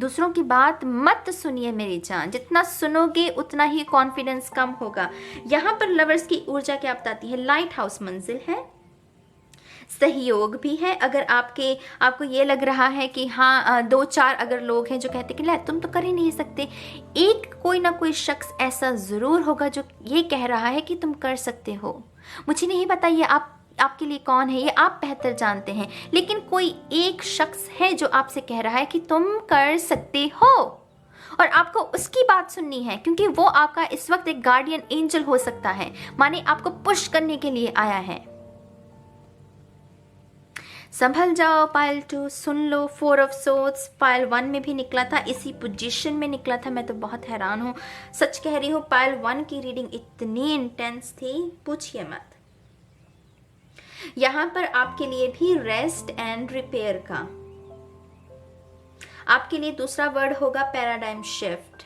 Speaker 1: दूसरों की बात मत सुनिए मेरी जान। जितना सुनोगे उतना ही कॉन्फिडेंस कम होगा। यहाँ पर लवर्स की ऊर्जा क्या बताती है? लाइट हाउस मंजिल है, सहयोग भी है। अगर आपको ये लग रहा है कि हाँ 2-4 अगर लोग हैं जो कहते कि ले तुम तो कर ही नहीं सकते, एक कोई ना कोई शख्स ऐसा ज़रूर होगा जो ये कह रहा है कि तुम कर सकते हो। मुझे नहीं पता ये आपके लिए कौन है, ये आप बेहतर जानते हैं, लेकिन कोई एक शख्स है जो आपसे कह रहा है कि तुम कर सकते हो और आपको उसकी बात सुननी है, क्योंकि वो आपका इस वक्त एक गार्डियन एंजल हो सकता है, माने आपको पुश करने के लिए आया है। संभल जाओ pile 2, soon low. 4 of swords pile 1 में भी निकला था, इसी पोजीशन में निकला था। मैं तो बहुत हैरान हूँ, सच कह रही हूँ। पाइल 1 की रीडिंग इतनी इंटेंस थी, पूछिए मत। यहाँ पर आपके लिए भी रेस्ट एंड रिपेयर का, आपके लिए दूसरा वर्ड होगा पैराडाइम शिफ्ट।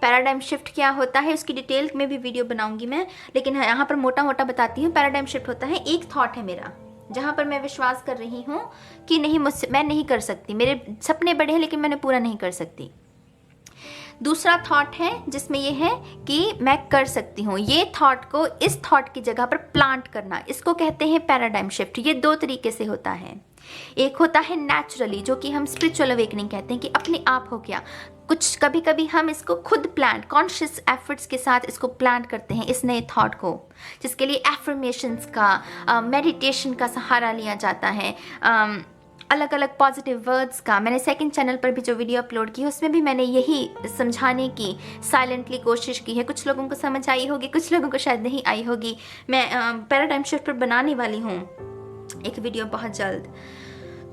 Speaker 1: पैराडाइम शिफ्ट क्या होता है उसकी डिटेल में भी वीडियो बनाऊंगी मैं, लेकिन यहाँ पर मोटा मोटा बताती हूँ। पैराडाइम शिफ्ट होता है, एक थॉट है मेरा जहाँ पर मैं विश्वास कर रही हूँ कि नहीं, मैं नहीं कर सकती, मेरे सपने बड़े हैं लेकिन मैंने पूरा नहीं कर सकती, दूसरा थॉट है जिसमें ये है कि मैं कर सकती हूँ। ये थॉट को इस थॉट की जगह पर प्लांट करना, इसको कहते हैं पैराडाइम शिफ्ट। ये दो तरीके से होता है। एक होता है नेचुरली, जो कि हम स्पिरिचुअल अवेकनिंग कहते हैं कि अपने आप हो गया। कुछ कभी कभी हम इसको खुद प्लान, कॉन्शियस एफर्ट्स के साथ इसको प्लान करते हैं, इस नए थॉट को, जिसके लिए एफर्मेशंस का, मेडिटेशन का सहारा लिया जाता है, अलग अलग पॉजिटिव वर्ड्स का। मैंने सेकंड चैनल पर भी जो वीडियो अपलोड की है उसमें भी मैंने यही समझाने की साइलेंटली कोशिश की है। कुछ लोगों को समझ आई होगी, कुछ लोगों को शायद नहीं आई होगी। मैं पैराडाइम शिफ्ट पर बनाने वाली हूँ एक वीडियो बहुत जल्द।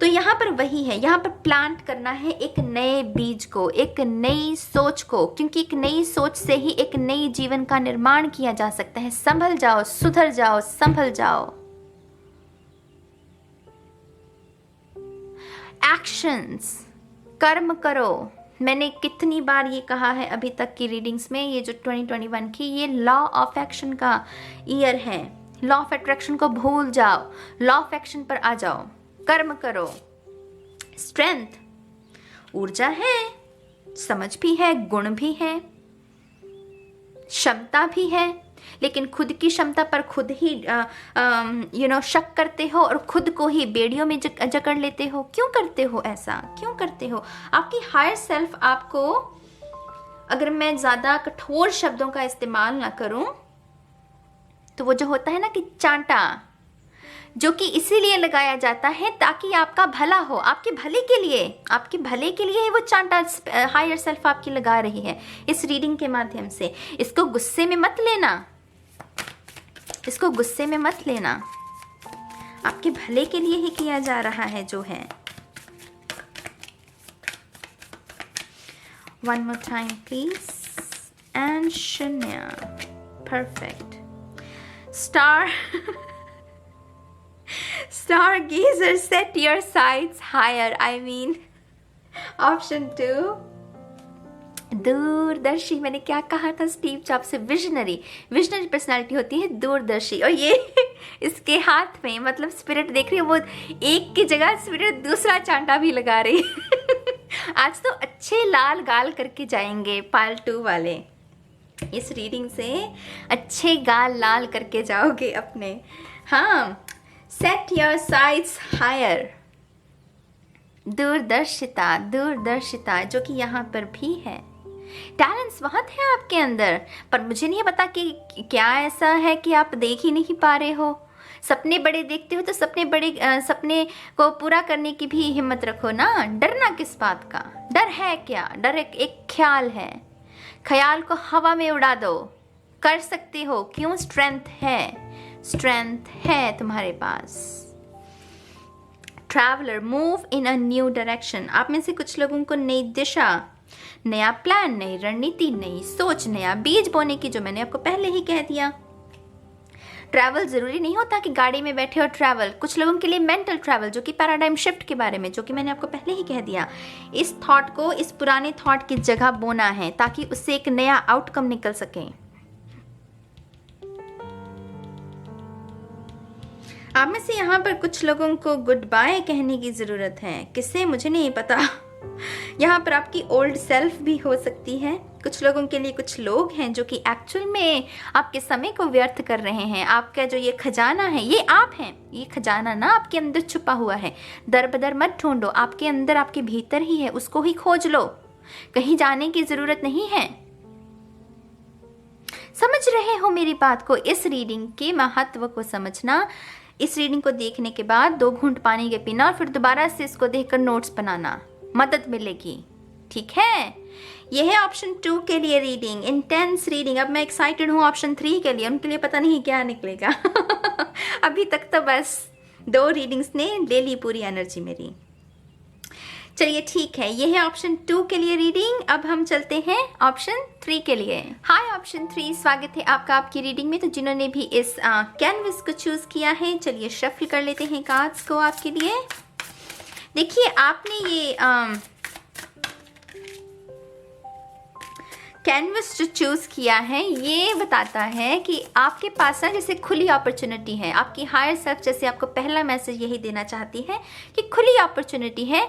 Speaker 1: तो यहाँ पर वही है, यहाँ पर प्लांट करना है एक नए बीज को, एक नई सोच को, क्योंकि एक नई सोच से ही एक नई जीवन का निर्माण किया जा सकता है। संभल जाओ, सुधर जाओ, संभल जाओ। एक्शंस, कर्म करो। मैंने कितनी बार ये कहा है अभी तक की रीडिंग्स में, ये जो 2021 की, ये लॉ ऑफ एक्शन का ईयर है। लॉ ऑफ अट्रैक्शन को भूल जाओ, लॉ ऑफ एक्शन पर आ जाओ, कर्म करो। स्ट्रेंथ, ऊर्जा है, समझ भी है, गुण भी है, क्षमता भी है, लेकिन खुद की क्षमता पर खुद ही शक करते हो और खुद को ही बेड़ियों में जकड़ लेते हो। क्यों करते हो ऐसा, क्यों करते हो? आपकी हायर सेल्फ आपको, अगर मैं ज़्यादा कठोर शब्दों का इस्तेमाल ना करूं, तो वो जो होता है ना कि चांटा, जो कि इसीलिए लगाया जाता है ताकि आपका भला हो, आपके भले के लिए, आपके भले के लिए वो चांटा हायर सेल्फ आपकी लगा रही है इस रीडिंग के माध्यम से। इसको गुस्से में मत लेना, इसको गुस्से में मत लेना, आपके भले के लिए ही किया जा रहा है जो है। One more time please. And शून्य, perfect. Star Stargazer, set your sights higher. I mean, option 2, दूरदर्शी। मैंने क्या कहा था स्टीव जॉब्स से? विजनरी पर्सनालिटी होती है दूरदर्शी। और ये इसके हाथ में, मतलब स्पिरिट देख रही है, वो एक की जगह स्पिरिट दूसरा चांटा भी लगा रही है। आज तो अच्छे लाल गाल करके जाएंगे पार्ट 2 वाले। इस रीडिंग से अच्छे गाल लाल करके जाओगे अपने। हाँ, सेट योर साइट्स हायर। दूरदर्शिता जो कि यहाँ पर भी है। टैलेंट्स बहुत है आपके अंदर, पर मुझे नहीं पता कि क्या ऐसा है कि आप देख ही नहीं पा रहे हो। सपने बड़े देखते हो तो सपने को पूरा करने की भी हिम्मत रखो ना। डरना किस बात का? डर है क्या? डर एक ख्याल है। ख्याल को हवा में उड़ा दो, कर सकते हो। क्यों? स्ट्रेंथ है तुम्हारे पास। Traveller, move in a new direction. आप में से कुछ लोगों को नई दिशा, नया प्लान, नई रणनीति, नई सोच, नया बीज बोने की, जो मैंने आपको पहले ही कह दिया। ट्रैवल जरूरी नहीं होता कि गाड़ी में बैठे और ट्रैवल। कुछ लोगों के लिए मेंटल ट्रैवल, जो कि पैराडाइम शिफ्ट के बारे में, जो कि मैंने आपको पहले ही कह दिया। इस थॉट को इस पुराने थॉट की जगह बोना है ताकि उससे एक नया आउटकम निकल सके। आप में से यहाँ पर कुछ लोगों को गुड बाय कहने की ज़रूरत है। किससे मुझे नहीं पता। यहाँ पर आपकी ओल्ड सेल्फ भी हो सकती है। कुछ लोगों के लिए कुछ लोग हैं जो कि एक्चुअल में आपके समय को व्यर्थ कर रहे हैं। आपका जो ये खजाना है, ये आप हैं। ये खजाना ना आपके अंदर छुपा हुआ है। दर बदर मत ढूंढो, आपके अंदर, आपके भीतर ही है, उसको ही खोज लो। कहीं जाने की ज़रूरत नहीं है। समझ रहे हो मेरी बात को? इस रीडिंग के महत्व को समझना। इस रीडिंग को देखने के बाद 2 घूंट पानी के पीना और फिर दोबारा से इसको देखकर नोट्स बनाना, मदद मिलेगी। ठीक है, यह है ऑप्शन 2 के लिए रीडिंग, इंटेंस रीडिंग। अब मैं एक्साइटेड हूँ ऑप्शन 3 के लिए, उनके लिए पता नहीं क्या निकलेगा। अभी तक तो बस 2 रीडिंग्स ने ले ली पूरी एनर्जी मेरी। चलिए ठीक है, ये है ऑप्शन 2 के लिए रीडिंग। अब हम चलते हैं ऑप्शन 3 के लिए। हाय ऑप्शन 3, स्वागत है आपका आपकी रीडिंग में। तो जिन्होंने भी इस कैनवस को चूज किया है, चलिए शफल कर लेते हैं कार्ड्स को आपके लिए। देखिए, आपने ये कैनवस जो चूज़ किया है ये बताता है कि आपके पास ना जैसे खुली अपॉर्चुनिटी है, आपकी हायर सेल्फ जैसे आपको पहला मैसेज यही देना चाहती है कि खुली अपॉर्चुनिटी है।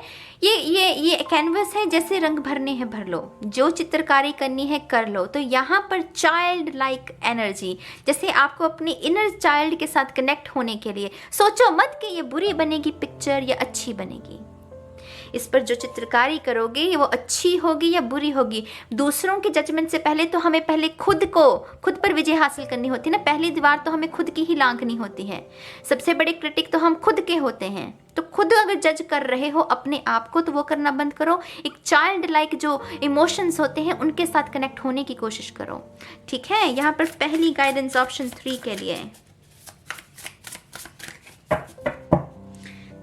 Speaker 1: ये कैनवस है, जैसे रंग भरने हैं भर लो, जो चित्रकारी करनी है कर लो। तो यहाँ पर चाइल्ड लाइक एनर्जी, जैसे आपको अपनी इनर चाइल्ड के साथ कनेक्ट होने के लिए सोचो मत कि ये बुरी बनेगी पिक्चर या अच्छी बनेगी। इस पर जो चित्रकारी करोगे वो अच्छी होगी या बुरी होगी। दूसरों के जजमेंट से पहले तो हमें पहले खुद पर विजय हासिल करनी होती है ना। पहली दीवार तो हमें खुद की ही लांघनी होती है। सबसे बड़े क्रिटिक तो हम खुद के होते हैं। तो खुद अगर जज कर रहे हो अपने आप को तो वो करना बंद करो। एक चाइल्ड लाइक जो इमोशंस होते हैं उनके साथ कनेक्ट होने की कोशिश करो। ठीक है, यहाँ पर पहली गाइडेंस ऑप्शन 3 के लिए।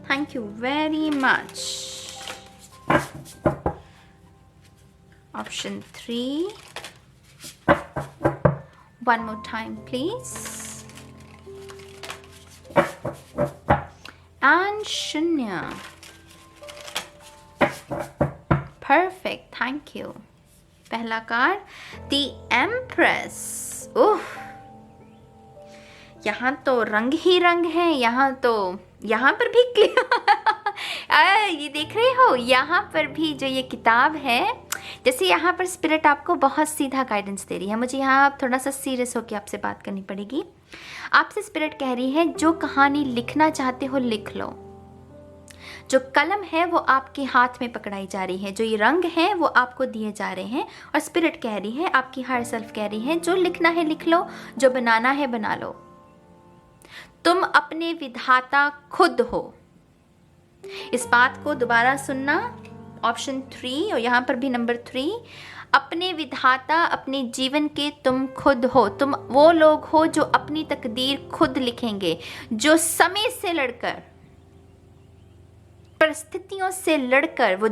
Speaker 1: Thank you very much. Option 3. One more time, please. And Shunya. Perfect. Thank you. पहला कार्ड The Empress. उफ, यहाँ तो रंग ही रंग है। यहाँ पर भी ये देख रहे हो, यहाँ पर भी जो ये किताब है, जैसे यहाँ पर स्पिरिट आपको बहुत सीधा गाइडेंस दे रही है। मुझे यहाँ थोड़ा सा सीरियस होकर आपसे बात करनी पड़ेगी। आपसे स्पिरिट कह रही है जो कहानी लिखना चाहते हो लिख लो। जो कलम है वो आपके हाथ में पकड़ाई जा रही है, जो ये रंग है वो आपको दिए जा रहे हैं। और स्पिरिट कह रही है, आपकी हायर सेल्फ कह रही है, जो लिखना है लिख लो, जो बनाना है बना लो। तुम अपने विधाता खुद हो। इस बात को दोबारा सुनना। ऑप्शन 3 और यहाँ पर भी नंबर 3, अपने विधाता अपने जीवन के तुम खुद हो। तुम वो लोग हो जो अपनी तकदीर खुद लिखेंगे, जो समय से लड़कर, परिस्थितियों से लड़कर, वो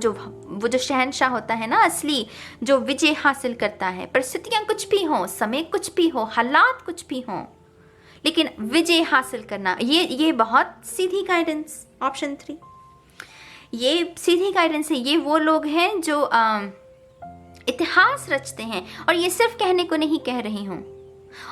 Speaker 1: जो शहंशाह होता है ना असली, जो विजय हासिल करता है। परिस्थितियां कुछ भी हो, समय कुछ भी हो, हालात कुछ भी हो, लेकिन विजय हासिल करना। ये बहुत सीधी गाइडेंस। ऑप्शन 3 ये सीधी गाइडेंस है। ये वो लोग हैं जो इतिहास रचते हैं। और ये सिर्फ कहने को नहीं कह रही हूँ।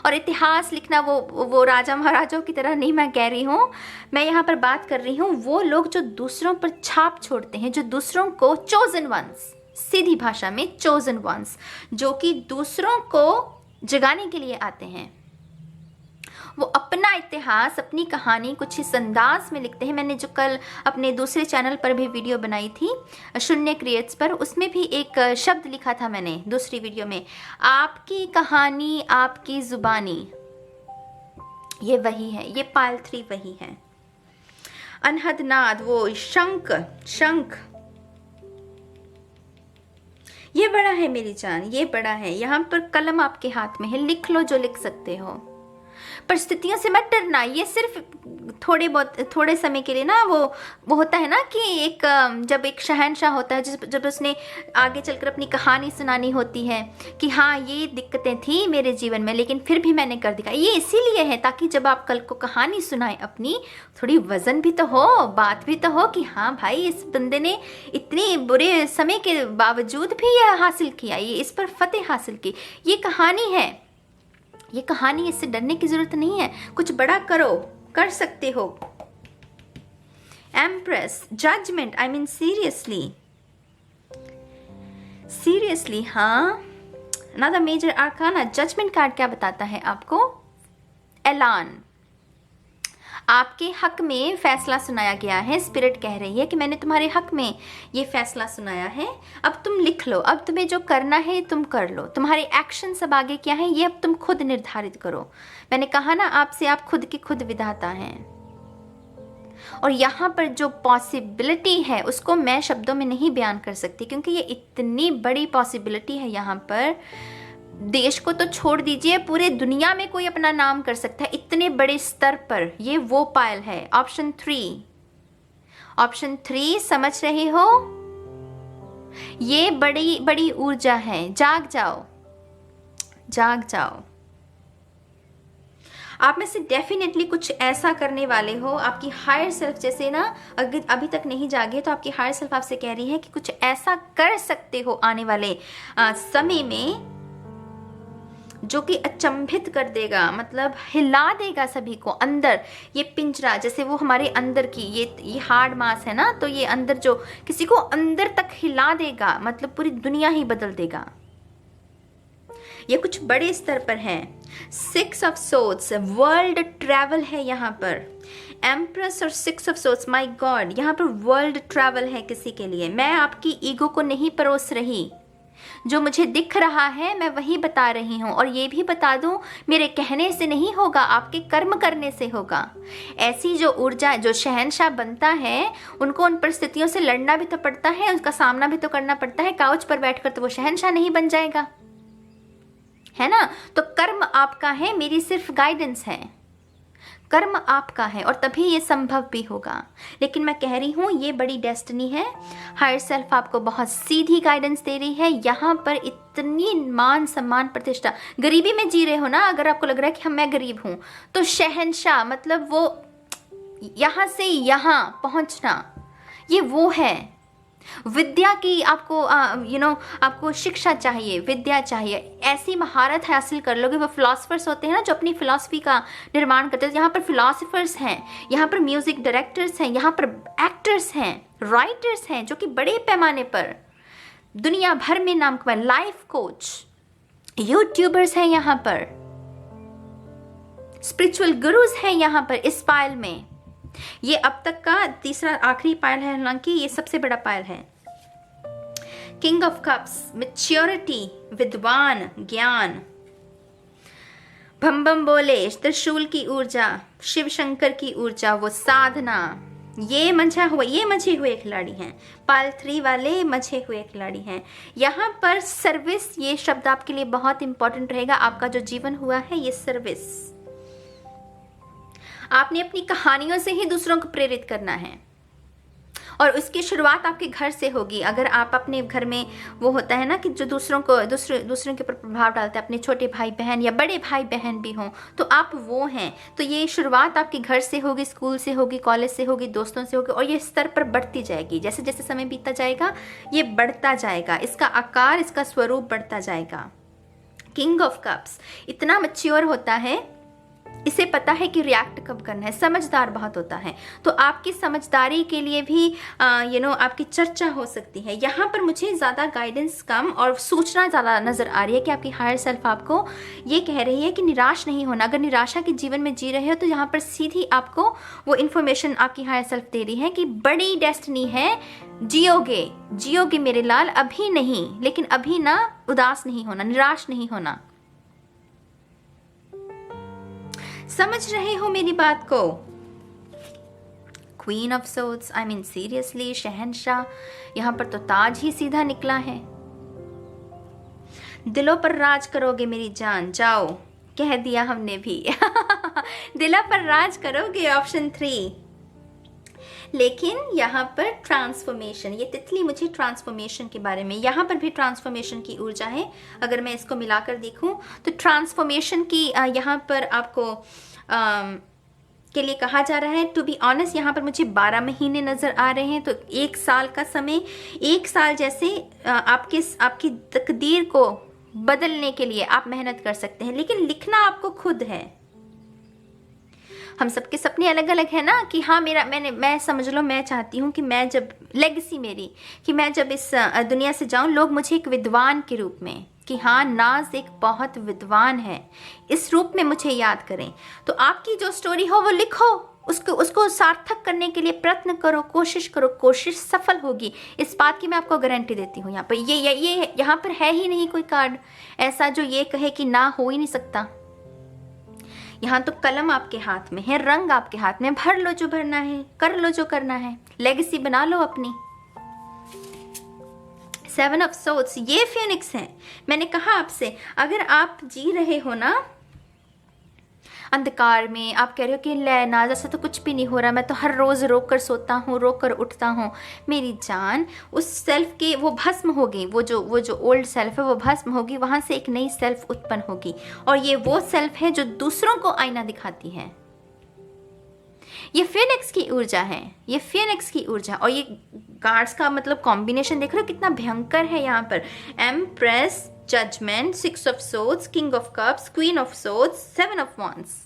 Speaker 1: और इतिहास लिखना वो राजा महाराजाओं की तरह नहीं मैं कह रही हूँ। मैं यहाँ पर बात कर रही हूँ वो लोग जो दूसरों पर छाप छोड़ते हैं, जो दूसरों को चोजन वंस, सीधी भाषा में चोजन वंस, जो कि दूसरों को जगाने के लिए आते हैं। वो अपना इतिहास, अपनी कहानी कुछ इस अंदाज में लिखते हैं। मैंने जो कल अपने दूसरे चैनल पर भी वीडियो बनाई थी शून्य क्रिएट्स पर, उसमें भी एक शब्द लिखा था मैंने दूसरी वीडियो में, आपकी कहानी आपकी जुबानी। ये वही है, ये पायल 3 वही है। अनहद नाद, वो शंख, ये बड़ा है मेरी जान, ये बड़ा है। यहाँ पर कलम आपके हाथ में है, लिख लो जो लिख सकते हो। परिस्थितियों से मत डरना। ये सिर्फ थोड़े समय के लिए ना वो होता है ना कि जब एक शहंशाह होता है, जब उसने आगे चलकर अपनी कहानी सुनानी होती है कि हाँ ये दिक्कतें थी मेरे जीवन में लेकिन फिर भी मैंने कर दिखाया। ये इसीलिए है ताकि जब आप कल को कहानी सुनाएं अपनी, थोड़ी वजन भी तो हो, बात भी तो हो कि हाँ भाई इस बंदे ने इतने बुरे समय के बावजूद भी यह हासिल किया, ये इस पर फतेह हासिल की। ये कहानी है, ये कहानी, इससे डरने की जरूरत नहीं है। कुछ बड़ा करो, कर सकते हो। Empress, judgement, I mean seriously हाँ। Another major arcana, judgement card क्या बताता है आपको? ऐलान, आपके हक में फैसला सुनाया गया है। स्पिरिट कह रही है कि मैंने तुम्हारे हक में ये फैसला सुनाया है, अब तुम लिख लो, अब तुम्हें जो करना है तुम कर लो। तुम्हारे एक्शन सब आगे क्या है ये अब तुम खुद निर्धारित करो। मैंने कहा ना आपसे, आप खुद के खुद विधाता हैं। और यहाँ पर जो पॉसिबिलिटी है उसको मैं शब्दों में नहीं बयान कर सकती क्योंकि ये इतनी बड़ी पॉसिबिलिटी है। यहाँ पर देश को तो छोड़ दीजिए, पूरे दुनिया में कोई अपना नाम कर सकता है इतने बड़े स्तर पर। ये वो पायल है। ऑप्शन 3 समझ रहे हो? ये बड़ी बड़ी ऊर्जा है। जाग जाओ। आप में से डेफिनेटली कुछ ऐसा करने वाले हो। आपकी हायर सेल्फ जैसे ना अभी तक नहीं जागे तो आपकी हायर सेल्फ आपसे कह रही है कि कुछ ऐसा कर सकते हो आने वाले समय में जो कि अचंभित कर देगा, मतलब हिला देगा सभी को अंदर। ये पिंजरा जैसे वो हमारे अंदर की ये हार्ड मास है ना, तो ये अंदर जो किसी को अंदर तक हिला देगा, मतलब पूरी दुनिया ही बदल देगा। ये कुछ बड़े स्तर पर है। 6 ऑफ सोर्ड्स वर्ल्ड ट्रैवल है यहाँ पर। एम्प्रेस और 6 ऑफ सोर्ड्स, माय गॉड, यहाँ पर वर्ल्ड ट्रैवल है किसी के लिए। मैं आपकी ईगो को नहीं परोस रही, जो मुझे दिख रहा है मैं वही बता रही हूँ। और ये भी बता दूँ, मेरे कहने से नहीं होगा, आपके कर्म करने से होगा। ऐसी जो ऊर्जा, जो शहंशाह बनता है, उनको उन परिस्थितियों से लड़ना भी तो पड़ता है, उसका सामना भी तो करना पड़ता है। काउच पर बैठकर तो वो शहंशाह नहीं बन जाएगा, है ना। तो कर्म आपका है, मेरी सिर्फ गाइडेंस है। कर्म आपका है और तभी ये संभव भी होगा। लेकिन मैं कह रही हूँ ये बड़ी डेस्टिनी है। हायर सेल्फ आपको बहुत सीधी गाइडेंस दे रही है। यहाँ पर इतनी मान सम्मान प्रतिष्ठा, गरीबी में जी रहे हो ना, अगर आपको लग रहा है कि मैं गरीब हूँ, तो शहंशाह मतलब वो यहाँ से यहाँ पहुँचना, ये वो है। विद्या की आपको आपको शिक्षा चाहिए, विद्या चाहिए, ऐसी महारत हासिल कर लोगे। वो फिलोसफर्स होते हैं ना जो अपनी फिलॉसफी का निर्माण करते हैं, यहाँ पर फिलोसफर्स हैं, यहाँ पर म्यूजिक डायरेक्टर्स हैं, यहाँ पर एक्टर्स हैं, राइटर्स हैं, जो कि बड़े पैमाने पर दुनिया भर में नाम कमाए, लाइफ कोच, यूट्यूबर्स हैं यहाँ पर, स्पिरिचुअल गुरुज हैं यहाँ पर इस पायल में। ये अब तक का तीसरा आखिरी पायल है, हालांकि ये सबसे बड़ा पायल है। किंग ऑफ कप्स, मैच्योरिटी, विद्वान, ज्ञान, भम बम बोले, त्रिशूल की ऊर्जा, शिव शंकर की ऊर्जा, वो साधना, ये मजे हुए खिलाड़ी हैं। पायल 3 वाले मजे हुए खिलाड़ी हैं। यहाँ पर सर्विस, ये शब्द आपके लिए बहुत इंपॉर्टेंट रहेगा। आपका जो जीवन हुआ है ये सर्विस, आपने अपनी कहानियों से ही दूसरों को प्रेरित करना है और उसकी शुरुआत आपके घर से होगी। अगर आप अपने घर में, वो होता है ना कि जो दूसरों के ऊपर प्रभाव डालते हैं, अपने छोटे भाई बहन या बड़े भाई बहन भी हों, तो आप वो हैं। तो ये शुरुआत आपके घर से होगी, स्कूल से होगी, कॉलेज से होगी, दोस्तों से होगी, और ये स्तर पर बढ़ती जाएगी। जैसे जैसे समय बीतता जाएगा ये बढ़ता जाएगा, इसका आकार, इसका स्वरूप बढ़ता जाएगा। किंग ऑफ कप्स इतना मैच्योर होता है, इसे पता है कि रिएक्ट कब करना है, समझदार बहुत होता है। तो आपकी समझदारी के लिए भी आपकी चर्चा हो सकती है। यहाँ पर मुझे ज़्यादा गाइडेंस कम और सूचना ज़्यादा नज़र आ रही है कि आपकी हायर सेल्फ आपको ये कह रही है कि निराश नहीं होना। अगर निराशा के जीवन में जी रहे हो तो यहाँ पर सीधी आपको वो इन्फॉर्मेशन आपकी हायर सेल्फ दे रही है कि बड़ी डेस्टिनी है, जियोगे मेरे लाल, अभी नहीं, लेकिन अभी ना उदास नहीं होना, निराश नहीं होना। समझ रहे हो मेरी बात को? Queen of swords, I mean seriously, शहंशाह, यहाँ पर तो ताज ही सीधा निकला है। दिलों पर राज करोगे मेरी जान, जाओ, कह दिया हमने भी। दिलों पर राज करोगे, ऑप्शन 3। लेकिन यहाँ पर ट्रांसफॉर्मेशन, ये तितली मुझे ट्रांसफॉर्मेशन के बारे में, यहाँ पर भी ट्रांसफॉर्मेशन की ऊर्जा है। अगर मैं इसको मिलाकर देखूं तो ट्रांसफॉर्मेशन की यहाँ पर आपको के लिए कहा जा रहा है। टू बी ऑनेस्ट, यहाँ पर मुझे 12 महीने नज़र आ रहे हैं। तो 1 साल का समय, 1 साल जैसे आपकी तकदीर को बदलने के लिए आप मेहनत कर सकते हैं, लेकिन लिखना आपको खुद है। हम सबके सपने अलग अलग है ना, कि हाँ मैं समझ लो, मैं चाहती हूँ कि मैं जब लेगेसी मेरी, कि मैं जब इस दुनिया से जाऊँ, लोग मुझे एक विद्वान के रूप में, कि हाँ नाज एक बहुत विद्वान है, इस रूप में मुझे याद करें। तो आपकी जो स्टोरी हो वो लिखो, उसको सार्थक करने के लिए प्रयत्न करो, कोशिश करो, कोशिश सफल होगी, इस बात की मैं आपको गारंटी देती हूँ। यहाँ पर ये यहाँ पर है ही नहीं कोई कार्ड ऐसा जो ये कहे कि ना हो ही नहीं सकता। यहाँ तो कलम आपके हाथ में है, रंग आपके हाथ में, भर लो जो भरना है, कर लो जो करना है, लेगेसी बना लो अपनी। 7 ऑफ सोर्ड्स, ये फिनिक्स है। मैंने कहा आपसे, अगर आप जी रहे हो ना अंधकार में, आप कह रहे हो कि ले नाज ऐसा तो कुछ भी नहीं हो रहा, मैं तो हर रोज़ रोक कर सोता हूँ, रोक कर उठता हूँ, मेरी जान, उस सेल्फ के वो भस्म होगी, वो जो ओल्ड सेल्फ है वो भस्म होगी, वहाँ से एक नई सेल्फ उत्पन्न होगी। और ये वो सेल्फ है जो दूसरों को आईना दिखाती है। ये फिनिक्स की ऊर्जा है, ये फिनिक्स की ऊर्जा। और ये कार्ड्स का मतलब कॉम्बिनेशन देख रहे हो कितना भयंकर है। यहाँ पर empress, judgment, 6 of swords, king of cups, queen of swords, 7 of wands.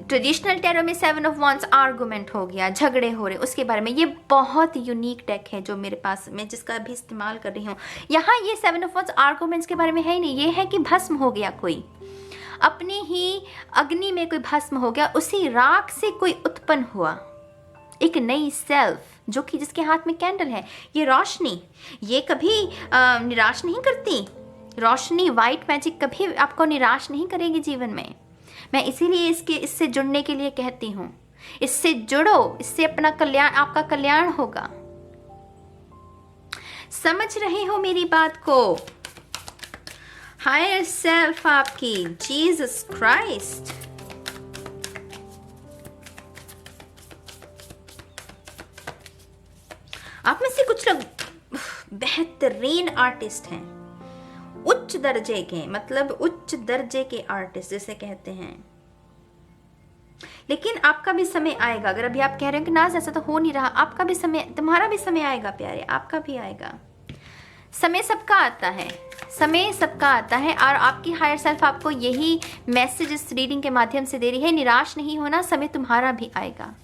Speaker 1: Traditional tarot में 7 ऑफ वॉन्ड्स आर्गुमेंट हो गया, झगड़े हो रहे, उसके बारे में। ये बहुत यूनिक डेक है जो मेरे पास, मैं जिसका अभी इस्तेमाल कर रही हूँ। यहाँ ये 7 ऑफ वॉन्ड्स आर्गुमेंट्स के बारे में है ही नहीं, ये है कि भस्म हो गया कोई, अपनी ही अग्नि में कोई भस्म हो गया, उसी राख से कोई उत्पन्न हुआ, एक नई सेल्फ, जो कि जिसके हाथ में कैंडल है। ये रोशनी, ये कभी निराश नहीं करती। रोशनी, वाइट मैजिक कभी आपको निराश नहीं करेगी जीवन में। मैं इसीलिए इससे जुड़ने के लिए कहती हूँ, इससे जुड़ो, इससे अपना कल्याण, आपका कल्याण होगा। समझ रहे हो मेरी बात को? हायर सेल्फ आपकी, जीसस क्राइस्ट। आप में से कुछ लोग बेहतरीन आर्टिस्ट हैं, उच्च दर्जे के, मतलब उच्च दर्जे के आर्टिस्ट जिसे कहते हैं। लेकिन आपका भी समय आएगा। अगर अभी आप कह रहे हो कि नाज ऐसा तो हो नहीं रहा, आपका भी समय, तुम्हारा भी समय आएगा प्यारे, आपका भी आएगा। समय सबका आता है, समय सबका आता है। और आपकी हायर सेल्फ आपको यही मैसेज इस रीडिंग के माध्यम से दे रही है, निराश नहीं होना, समय तुम्हारा भी आएगा।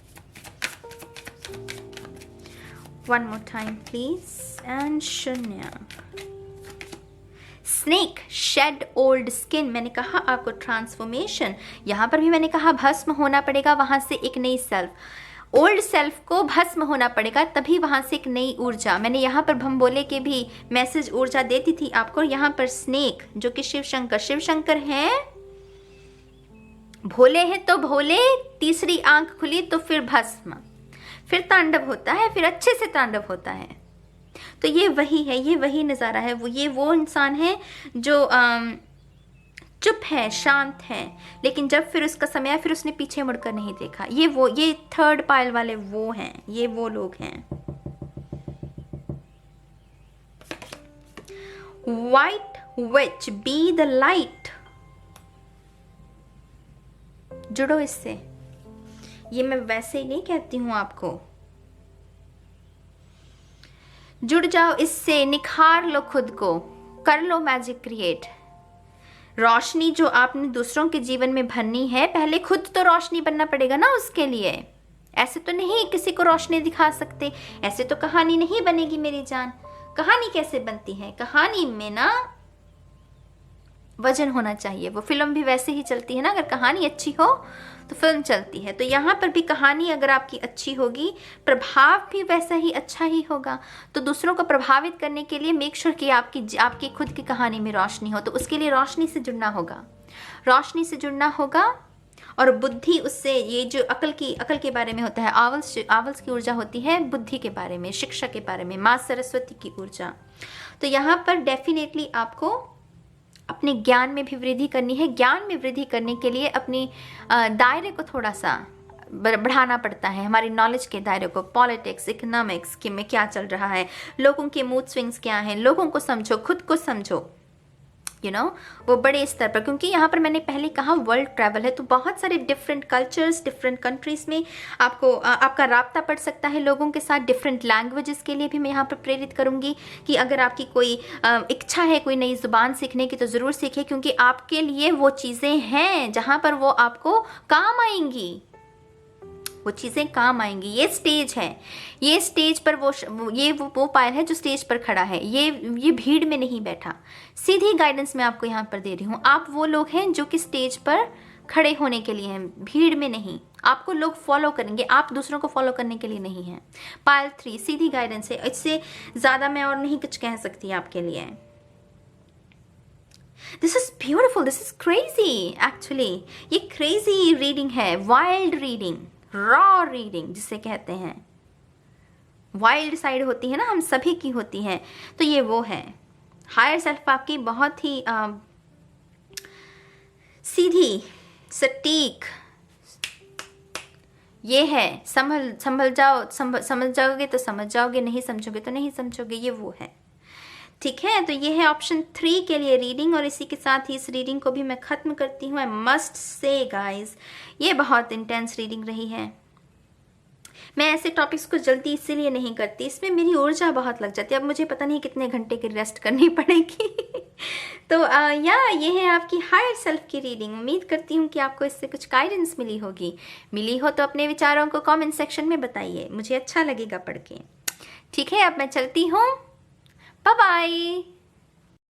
Speaker 1: One more time please, and शून्य। स्नेक, शेड ओल्ड स्किन, मैंने कहा आपको ट्रांसफॉर्मेशन, यहाँ पर भी मैंने कहा भस्म होना पड़ेगा, वहां से एक नई सेल्फ, ओल्ड सेल्फ को भस्म होना पड़ेगा, तभी वहां से एक नई ऊर्जा। मैंने यहाँ पर भंबोले के भी मैसेज ऊर्जा देती थी आपको। यहाँ पर स्नेक जो कि शिव शंकर हैं, भोले हैं तो भोले, तीसरी आंख खुली तो फिर भस्म, फिर तांडव होता है, फिर अच्छे से तांडव होता है। तो ये वही है, ये वही नज़ारा है। वो इंसान है जो चुप है, शांत है, लेकिन जब फिर उसका समय आया फिर उसने पीछे मुड़कर नहीं देखा। ये थर्ड पाइल वाले वो हैं, ये वो लोग हैं। White witch, be the light, जुड़ो इससे। ये मैं वैसे ही नहीं कहती हूं आपको, जुड़ जाओ इससे, निखार लो खुद को, कर लो मैजिक क्रिएट। रोशनी जो आपने दूसरों के जीवन में भरनी है, पहले खुद तो रोशनी बनना पड़ेगा ना उसके लिए। ऐसे तो नहीं किसी को रोशनी दिखा सकते, ऐसे तो कहानी नहीं बनेगी मेरी जान। कहानी कैसे बनती है? कहानी में ना वजन होना चाहिए। वो फिल्म भी वैसे ही चलती है ना, अगर कहानी अच्छी हो तो फिल्म चलती है। तो यहाँ पर भी कहानी अगर आपकी अच्छी होगी, प्रभाव भी वैसा ही अच्छा ही होगा। तो दूसरों को प्रभावित करने के लिए मेक श्योर कि आपकी खुद की कहानी में रोशनी हो। तो उसके लिए रोशनी से जुड़ना होगा, रोशनी से जुड़ना होगा। और बुद्धि, उससे ये जो अकल के बारे में होता है, आवल्स की ऊर्जा होती है बुद्धि के बारे में, शिक्षा के बारे में, माँ सरस्वती की ऊर्जा। तो यहाँ पर डेफिनेटली आपको अपने ज्ञान में भी वृद्धि करनी है। ज्ञान में वृद्धि करने के लिए अपनी दायरे को थोड़ा सा बढ़ाना पड़ता है, हमारी नॉलेज के दायरे को। पॉलिटिक्स, इकोनॉमिक्स के में क्या चल रहा है, लोगों के मूड स्विंग्स क्या हैं, लोगों को समझो, खुद को समझो, वो बड़े स्तर पर। क्योंकि यहाँ पर मैंने पहले कहा वर्ल्ड ट्रैवल है, तो बहुत सारे डिफरेंट कल्चर्स, डिफरेंट कंट्रीज में आपका राब्ता पड़ सकता है लोगों के साथ। डिफरेंट लैंग्वेजेस के लिए भी मैं यहाँ पर प्रेरित करूँगी कि अगर आपकी कोई इच्छा है कोई नई ज़ुबान सीखने की, तो ज़रूर सीखें, क्योंकि आपके लिए वो चीज़ें हैं जहाँ पर वो आपको काम आएंगी, वो चीज़ें काम आएंगी। ये स्टेज है, ये स्टेज पर वो पायल है जो स्टेज पर खड़ा है, ये भीड़ में नहीं बैठा। सीधी गाइडेंस मैं आपको यहाँ पर दे रही हूँ। आप वो लोग हैं जो कि स्टेज पर खड़े होने के लिए हैं, भीड़ में नहीं। आपको लोग फॉलो करेंगे, आप दूसरों को फॉलो करने के लिए नहीं हैं। पायल 3 सीधी गाइडेंस है, इससे ज़्यादा मैं और नहीं कुछ कह सकती आपके लिए। This is beautiful, this is crazy actually. ये क्रेजी रीडिंग है, वाइल्ड रीडिंग, रॉ रीडिंग जिसे कहते हैं। वाइल्ड साइड होती है ना, हम सभी की होती है, तो ये वो है। हायर सेल्फ आपकी बहुत ही सीधी, सटीक, ये है। समझ जाओगे तो समझ जाओगे, नहीं समझोगे तो नहीं समझोगे, ये वो है। ठीक है, तो ये है ऑप्शन 3 के लिए रीडिंग। और इसी के साथ ही इस रीडिंग को भी मैं ख़त्म करती हूँ। आई मस्ट से गाइज, ये बहुत इंटेंस रीडिंग रही है। मैं ऐसे टॉपिक्स को जल्दी इसीलिए नहीं करती, इसमें मेरी ऊर्जा बहुत लग जाती है। अब मुझे पता नहीं कितने घंटे की रेस्ट करनी पड़ेगी। तो ये है आपकी हायर सेल्फ की रीडिंग। उम्मीद करती हूँ कि आपको इससे कुछ गाइडेंस मिली होगी। मिली हो तो अपने विचारों को कमेंट सेक्शन में बताइए, मुझे अच्छा लगेगा पढ़ के। ठीक है, अब मैं चलती हूँ। Bye bye.